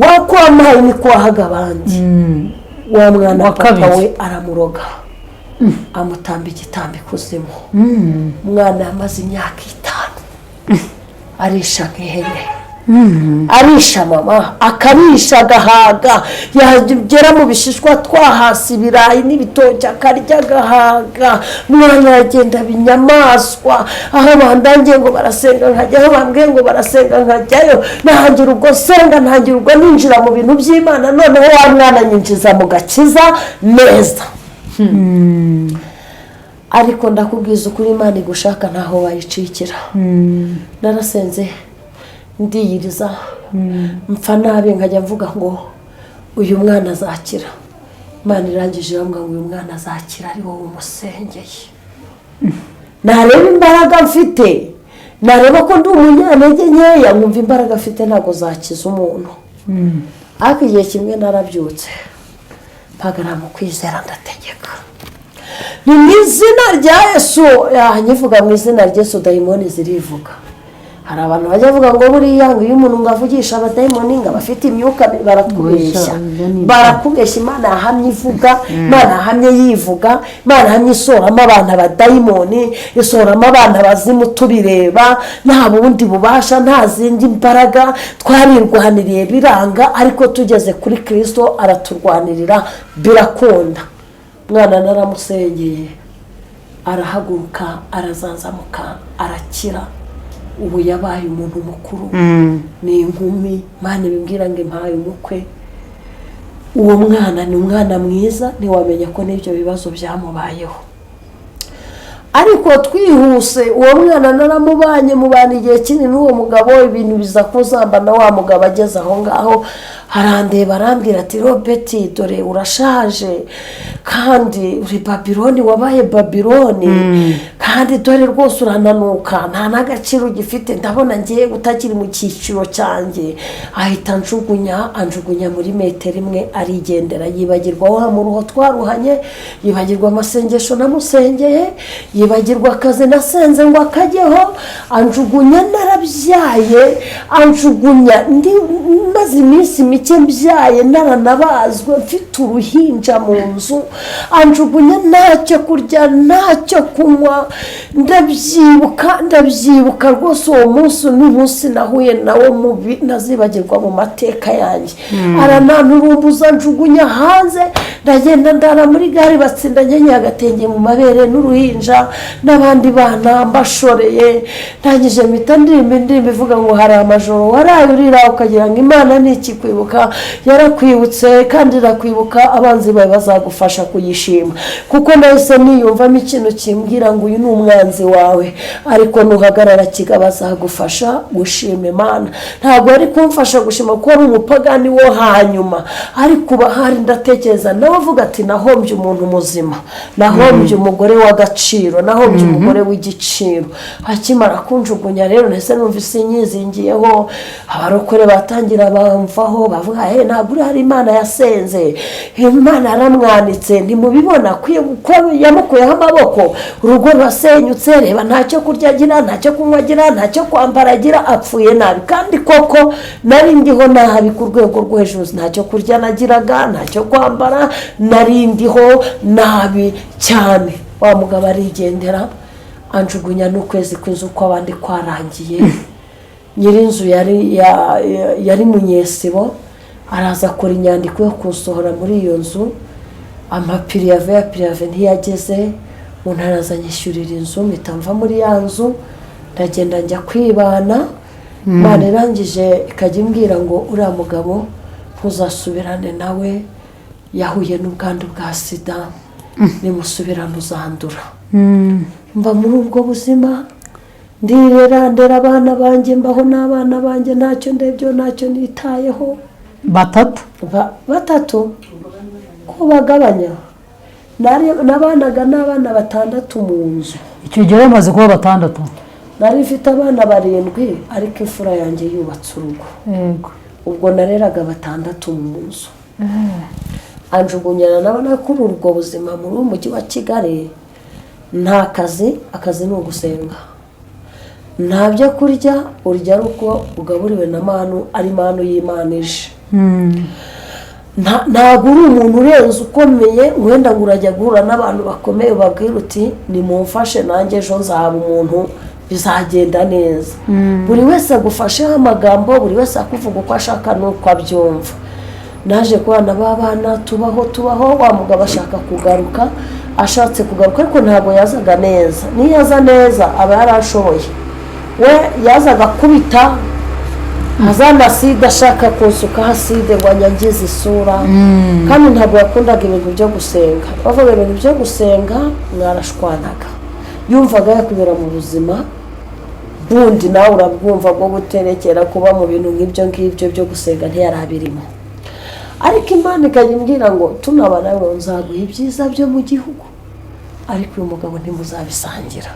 wakwamaye ni kwahaga abandi. Wa mwana papa we aramuroga, amutamba igitambi kuzimu. Mwana amaze imyaka 5 arisha nk'ihene, arisha mama akarisha agahaga, yagera mu bishishwa twahasi ibirayi n'ibitoki akarya agahaga. Mwana yagenda binyamaswa, aho bandangiye ngo barasenga nkajyaho, bambwiye ngo barasenga nkajyayo, nahangira ubwo senga, ntangira ubwo ninjira mu bintu by'Imana. Noneho wa mwana nyinjiza mu gakiza neza. Ariko ndakubwiza ukuri Imana igushaka ntaho wayicikira. Narasenze ndiyiriza, mpfa nabi nkajya mvuga ngo uyu mwana azakira. Imana irangije irambwira ngo uyu mwana azakira ari wowe umusengeye. Nareba imbaraga mfite, nareba ko ndi umunyantege nkeya, nkumva imbaraga mfite ntabwo zakiza umuntu. Ariko igihe kimwe narabyutse mpagara mu kwizera ndategeka, ni mu izina rya Yesu. Nyivuga mu izina rya Yesu dayimoni zirivuga. Hari abantu bajya bavuga ngo buriya ngo iyo umuntu ngavugisha abadayimoni ngo abafite imyuka, barakubeshya. Barakubeshya. Imana yahamye ivuga, Imana yahamye yivuga, Imana yahamye isoramo abantu abadayimoni, isoramo abantu abazimu tubireba, nta bundi bubasha, nta zindi mbaraga. Twarirwaniriye biranga, ariko tugeze kuri Kristo araturwanirira birakunda. Mwana naramusengeye arahaguruka, arazanzamuka, arakira. Ubu yabaye umuntu mukuru, ni inkumi. Imana ibimbwira ngo impaye umukwe. Uwo mwana ni umwana mwiza, ntiwamenya ko n'ibyo bibazo byamubayeho. Ariko twihuse uwo mwana naramubanye mubana igihe kinini n'uwo mugabo, ibintu biza kuzamba na wa mugabo ageze aho ngaho arandeba arambwira ati Robert dore urashaje kandi uri Babyloni wabaye Babyloni kandi dore rwose urananuka nta n'agaciro ugifite ndabona ngiye utakiri mu cyiciro cyanjye ahita anjugunya muri metero imwe arigendera yibagirwa wa muruho twaruhanye yibagirwa amasengesho namusengeye yibagirwa akazi nasenze ngo akajyeho anjugunya narabyaye anjugunya ndi maze iminsi mike mbyaye naranabazwe mfite uruhinja mu nzu anjugunya ntacyo kurya ntacyo kunywa ndabyibuka rwose uwo munsi n'umunsi nahuye nawe mubi nazibagirwa mu mateka yanjye arananurumbuza njugunya hanze ndagenda ndara muri gare batsindanye agatenge mu mabere n'uruhinja n'abandi bana mbashoreye ndangije mpita ndirimba ivuga ngo hari amajoro waraye urira ukagira ngo Imana ntikikwibuka yarakwibutse kandi irakwibuka abanzi bawe bazagufasha kuyishima kuko nahise niyumvamo ikintu kimbwira ngo uyu ni umwanzi wawe ariko nuhagarara kigaba azagufasha gushima Imana ntabwo ari kumfasha gushima kuko ari umupagani wo hanyuma ariko bahari ndatekereza nawe avuga ati nahombye umuntu muzima nahombye umugore w'agaciro nahombye umugore w'igiciro akimara kunjugunya rero nahise numvise inyizingiyeho abarokore batangira bamvaho bavuga ntabwo uri hari Imana yasenze Imana yaramwanitse ntimubibona ko yamukuyeho amaboko urugo rwasenyutse reba ntacyo kurya agira ntacyo kunywa agira ntacyo kwambara agira apfuye nabi kandi koko nari ndiho nabi ku rwego rwo hejuru ntacyo kurya nagiraga ntacyo kwambara nari ndiho nabi cyane wa mugabo arigendera anjugunya n'ukwezi kw'inzu kw'abandi kwarangiye nyirinzu yari munyesibo araza akora inyandiko yo kusohora muri iyo nzu amapiriyave ntiyageze umuntu araza anyishyurira inzu mpita mva muri ya nzu ndagenda njya kwibana Imana irangije ikajya imbwira ngo uriya mugabo ntuzasubirane nawe yahuye n'ubwandu bwa sida nimusubirane uzandura mba muri ubwo buzima ndera abana banjye mbaho n'abana banjye ntacyo ndebyo ntacyo nitayeho batatu ko bagabanya nabanaga n'abana 6 mu nzu icyo gihe bamaze kuba 6 nari mfite abana 7 ariko imfura yanjye yubatse urugo ubwo nareraga 6 mu nzu anjugunyana nabona kuri urwo buzima muri umujyi wa Kigali nta akazi ni ugusenga nta byo kurya urya ruko ugaburiwe na manu ari manu yimanije ntabwo uri umuntu urenze ukomeye wenda ngo urajya guhura n'abantu bakomeye babwira uti nimumfashe nanjye ejo nzaba umuntu bizagenda neza buri wese agufasheho amagambo buri wese akuvuga uko ashaka n'uko abyumva naje kubana b'abana tubaho wa mugabo ashaka kugaruka ashatse kugaruka ariko ntabwo yazaga neza niyaza neza aba yarashoboye we yazaga kubita hazana sida ashaka kunsuka haside ngo anyangize isura kandi ntabwo yakundaga ibintu byo gusenga bavuga ibintu byo gusenga mwarashwanaga yumvaga yakubera mu buzima bundi nawe urabwumva bwo guterekera kuba mu bintu nk'ibyo byo gusenga ntiyarabirimo ariko Imana ikajya imbwira ngo tunabana ngo nzaguha ibyiza byo mu gihugu ariko uyu mugabo ntimuzabisangira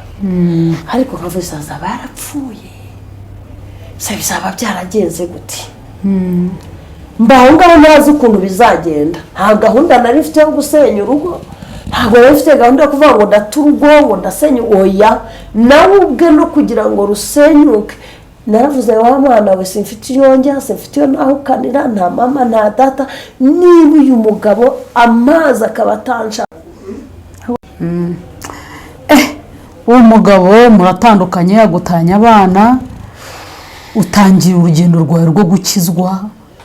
ariko nkavuze azaba yarapfuye se bizaba byaragenze gute mbaho ngaho ntazi ukuntu bizagenda nta gahunda nari mfite yo gusenya urugo ntabwo nari mfite gahunda yo kuvuga ngo ndata urugo ngo ndasenya oya nawe ubwe no kugira ngo rusenyuke naravuze wa mwana we simfite iyongera simfite iyo nahukanira nta mama nta data niba uyu mugabo amazi akaba atansha uwo mugabo muratandukanye agutanya abana utangira urugendo rwawe rwo gukizwa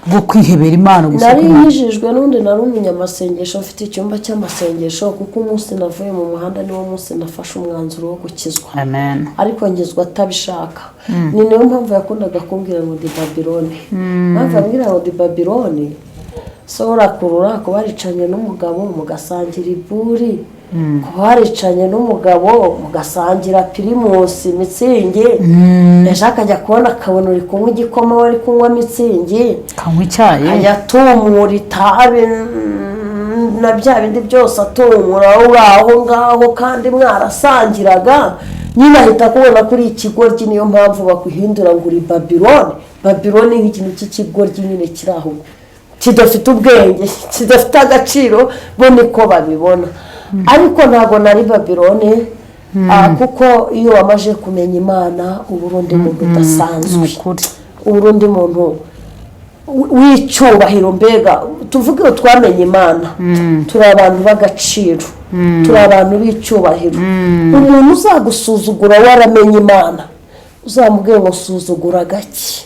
rwo kwihebera Imana gusa nari yijijwe n'undi nari umunyamasengesho mfite icyumba cy'amasengesho kuko umunsi navuye mu muhanda niwo munsi nafashe umwanzuro wo gukizwa amen ariko ngizwa atabishaka ni niyo mpamvu yakundaga kumbwira ngo ndi Babyloni mpamvu ambwira ngo ndi Babyloni so urakurura kuba aricanye n'umugabo mugasangira iburi kuba waricanye n'umugabo mugasangira pirimusi mitsingi ejo akajya kubona akabona uri kunywa igikoma wari kunywa mitsingi kanywa icyayi ayatumura itabi na bya bindi byose atumura uri aho ngaho kandi mwarasangiraga nyine ahita kubona kuri ikigoryi niyo mpamvu bakuhindura ngo uri Babylone. Babylone ni ikintu cy'ikigoryi nyine kiri aho kidafite ubwenge kidafite agaciro bo niko babibona. Ariko ntabwo nari Babylone kuko iyo wamaje kumenya Imana uburundi muntu udasanzwe uburundi muntu w'icyubahiro mbega tuvuge twamenye Imana turi abantu b'agaciro turi abantu b'icyubahiro. Umuntu uzagusuzugura waramenye Imana uzamubwira ngo suzugura gake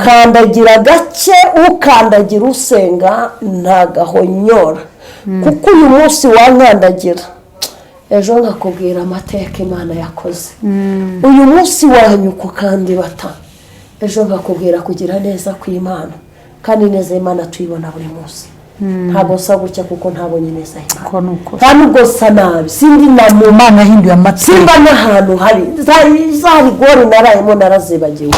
kandagira gake ukandagira usenga ntagahonyora kuko uyu munsi wankandagira ejo nkakubwira amateka Imana yakoze. Uyu munsi wanyuka kandi bata ejo nkakubwira kugira neza kw'Imana kandi neza Imana tuyibona buri munsi. Ntabwo nsa gutya kuko ntabonye neza Imana nta nubwo nsa nabi sindi na mu Mana hinduye amateka simba n'ahantu hari zari gori narayemo narazibagiwe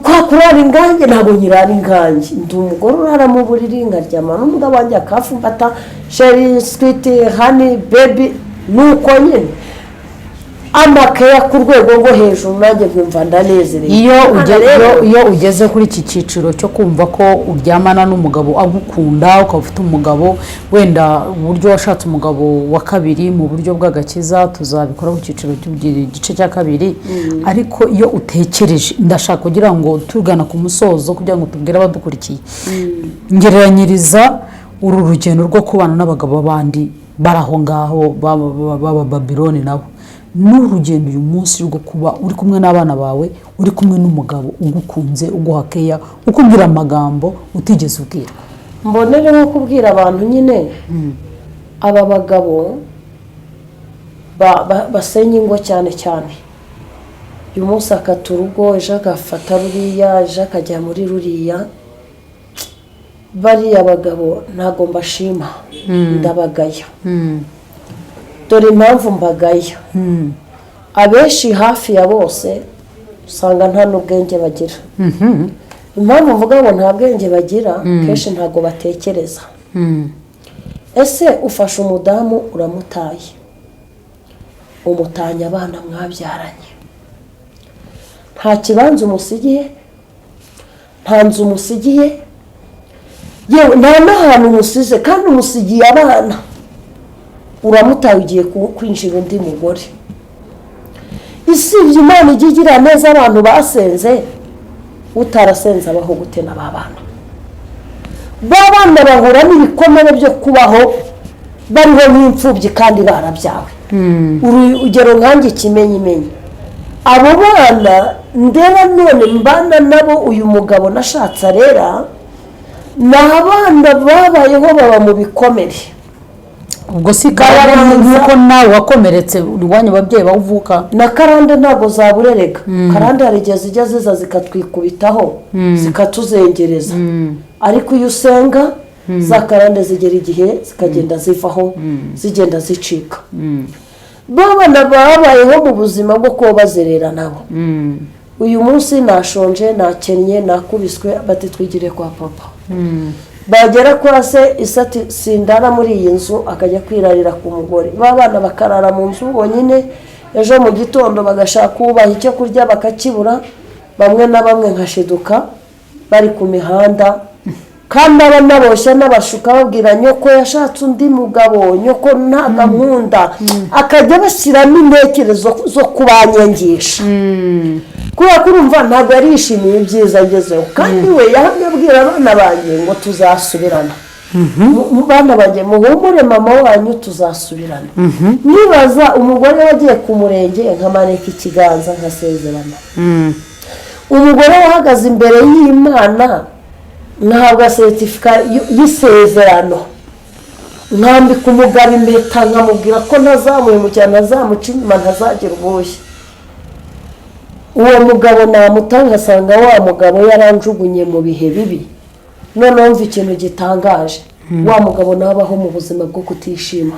kwa kurara ingange ntabwo nyirara ingange ndi umugore urara mu buriri nkaryama n'umugabo wanjye akafumbata sheri sweet honey baby nuko nyine amakeya ku rwego rwo hejuru nanjye nkumva ndanezerewe. Iyo ugeze kuri iki cyiciro cyo kumva ko uryamana n'umugabo agukunda ukaba ufite umugabo wenda uburyo washatse umugabo wa kabiri mu buryo bw'agakiza tuzabikora ku cyiciro cy'igice cya kabiri. Ariko iyo utekereje ndashaka kugira ngo tugana ku musozo kugira ngo tubwire abadukurikiye ngereranyiriza uru rugendo rwo kubana n'abagabo bandi baraho ngaho baba Babylone nabo n'urugendo uyu munsi rwo kuba uri kumwe n'abana bawe uri kumwe n'umugabo ugukunze uguha keya ukubwira amagambo utigeze ubwira. Mbonere nko kubwira abantu nyine aba bagabo basenya ingo cyane cyane uyu munsi akata urugo ejo agafata ruriya ejo akajya muri ruriya. Bariya bagabo ntago mbashima ndabagaya dore impamvu mbagaya abenshi hafi ya bose usanga nta n'ubwenge bagira. Impamvu mvuga ngo nta bwenge bagira kenshi ntago batekereza. Ese ufashe umudamu uramutaye umutanya abana mwabyaranye nta kibanza umusigiye nta nzu umusigiye yewe nta n'ahantu umusize kandi umusigiye abana uramutaye ugiye kwinjira undi mugore. Isibye Imana ijya igira neza abantu basenze utarasenze abaho gute na babana bahura n'ibikomere byo kubaho bariho nk'imfubyi kandi barabyawe. Urugero nkanjye kimenyimenyi abo bana ndera none mbana nabo uyu mugabo nashatse arera ni abana babayeho baba mu bikomere. Ubwo si karande nkuko nawe wakomeretse urwanya ababyeyi bawuvuka na karande ntabwo zaburerega. Karande hari igihe zijya ziza zikatwikubitaho zikatuzengereza ariko iyo usenga za karande zigera igihe zikagenda zivaho zigenda zicika. Babana babayeho mu buzima bwo kuba bazerera nabo. Uyu munsi nashonje nakennye nakubiswe bati twigire kwa papa. Bagera kwa se isati sindara muri iyi nzu akajya kwirarira ku mugore. Babana bakarara mu nzu bonyine ejo mu gitondo bagashaka ubaha icyo kurya bakakibura. Bamwe na bamwe nkashiduka bari ku mihanda kandi abanaboshya n'abashuka babwira nyoko yashatse undi mugabo nyoko ntaga nkunda akajya bashyiramo intekerezo zo kubanyangisha kubera ko urumva ntabwo yarishimiye ibyiza agezeho kandi we yahamye abwira abana banjye ngo tuzasubirana. Bana banjye muhumure mama wanyu tuzasubirana. Nibaza umugore wagiye ku murenge nkamanika ikiganza nkasezerana. Umugore wahagaze imbere y'Imana ntabwo certifica y'isezerano nkambika umugabo impeta nkamubwira ko ntazamuye mu cyane azamuca inyuma ntazagira ubushye. Uwo mugabo namutanga asanga wa mugabo yaranjugunye mu bihe bibi. Noneho mva ikintu gitangaje wa mugabo nabaho mu buzima bwo kutishima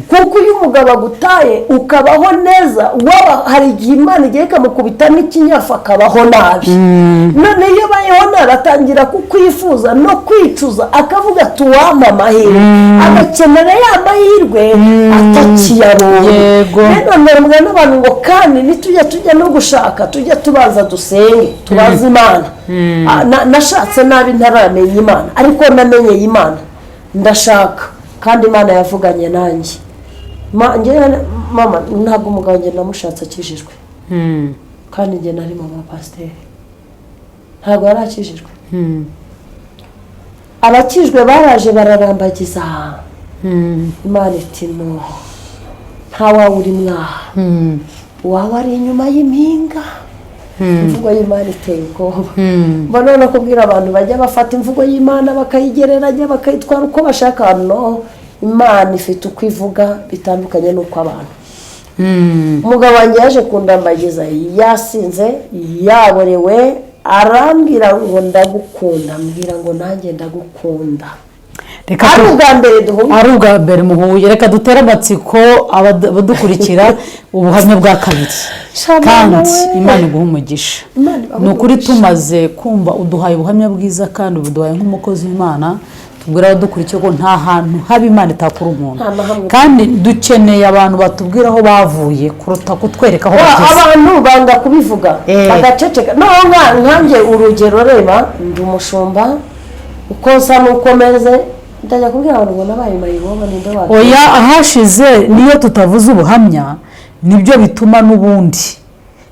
kuko iyo umugabo agutaye ukabaho neza hari igihe Imana igiye ikamukubita n'ikinyafu akabaho nabi, none iyo abayeho nabi atangira kukwifuza no kwicuza akavuga ati uwampa amahirwe, agakenera ya mahirwe atakiyabonye. rero mbwira n'abantu ngo kandi nitujya no gushaka tujya tubanza dusenge tubaze Imana. Nashatse nabi ntaramenya Imana, ariko namenye Imana ndashaka kandi Imana yavuganye nanjye. Mama ntabwo umugabo wanjye namushatse akijijwe, kandi njye nari mama pasiteri, ntabwo yari akijijwe. abakijwe baraje bararambagiza, Imana iti no, ntawawe uri mwaha, uwawe ari inyuma y'impinga. imvugo y'Imana iteye ubwoba. mbona no kubwira abantu bajya bafata imvugo y'Imana bakayigereranya bakayitwara uko bashaka. No, Imana ifite uko ivuga bitandukanye n'uko abantu. umugabo wanjye yaje kundambagiza yasinze yaborewe, arambwira ngo ndagukunda, ambwira ngo nanjye ndagukunda. ari ubwa mbere muhuye, reka dutere amatsiko abadukurikira ubuhamya bwa kabiri, kandi Imana iguha umugisha. ni ukuri tumaze kumva uduhaye ubuhamya bwiza kandi ubuduhaye nk'umukozi w'Imana. tubwira abadukurikiye ko nta hantu haba Imana itakura umuntu, kandi dukeneye abantu batubwira aho bavuye kuruta kutwereka aho bageze. abantu banga kubivuga bagaceceka. nkanjye urugero, reba ndi umushumba uko nsa n'uko meze, ndajya kubwira abantu ngo nabaye mayiboba ninde wacu. oya, ahashize niyo tutavuze ubuhamya nibyo bituma n'ubundi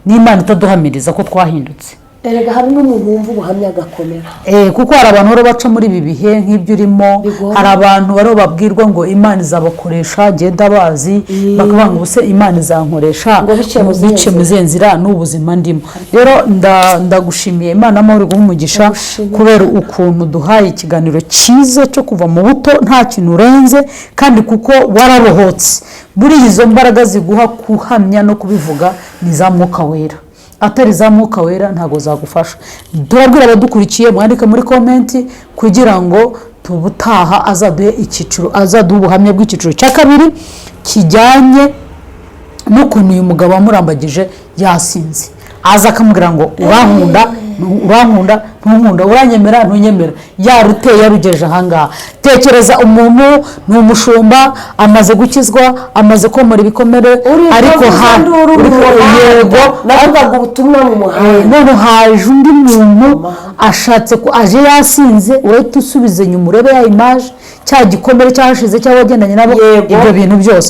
n'Imana itaduhamiriza ko twahindutse. erega hari n'umuntu wumva ubuhamya agakomera, kuko hari abantu bari baca muri ibi bihe nk'ibyo urimo. hari abantu bari babwirwa ngo Imana izabakoresha, genda bazi bakavuga ngo ubuse Imana izankoresha bice mu nzira n'ubuzima ndimo. rero ndagushimiye Imana amahoro iguha umugisha kubera ukuntu duhaye ikiganiro cyiza cyo kuva mu buto nta kintu urenze, kandi kuko warabohotse. muri izo mbaraga ziguha kuhamya no kubivuga ni za Mwuka Wera, atari za Mwuka Wera ntago zagufasha. turabwira abadukurikiye mwandike muri komenti kugira ngo tubutaha azaduha ubuhamya bw'icyiciro cya kabiri kijyanye n'ukuntu uyu mugabo wamurambagije yasinze, aza akamubwira ngo urankunda ntunkunda, uranyemera ntunyemera, yaruteye yarugeje ahangaha. tekereza umuntu ni umushumba, amaze gukizwa, amaze komora ibikomere, ariko yego navugaga ubutumwa mu muhanda, none haje undi muntu ashatse ko aje yasinze, urahita usubiza inyuma urebe ya image cya gikomere cyashize cyangwa wagendanye nabo, ibyo bintu byose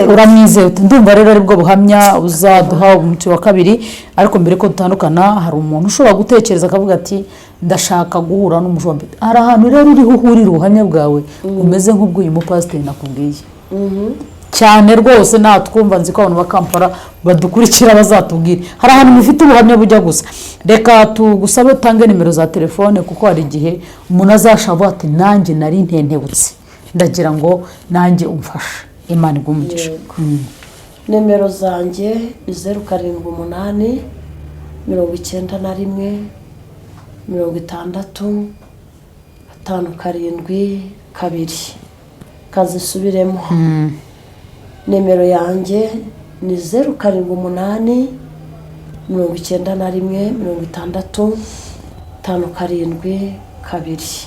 uramwizeye. ndumva rero aribwo buhamya uzaduha umuti wa kabiri. ariko mbere ko dutandukana, hari umuntu ushobora gutekereza akavuga ati ndashaka guhura n'umushumba. hari ahantu rero uriho uhurira ubuhamya bwawe umeze nk'ubw'uyu mupasiteri nakubwiye cyane rwose. natwumva nzi ko abantu bakampara badukurikira bazatubwira hari ahantu mufite ubuhamya bujya gusa. reka tugusabe utange nimero za telefone, kuko hari igihe umuntu azashavuga ati nanjye nari ntentebutse, ndagira ngo nanjye umfashe. Imana iguha umugisha. nimero zanjye ni 0788 91 60 572. kazisubiremo. nimero yanjye ni 0788 91 60 572.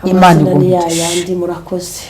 Imana iguha umugisha. murakoze.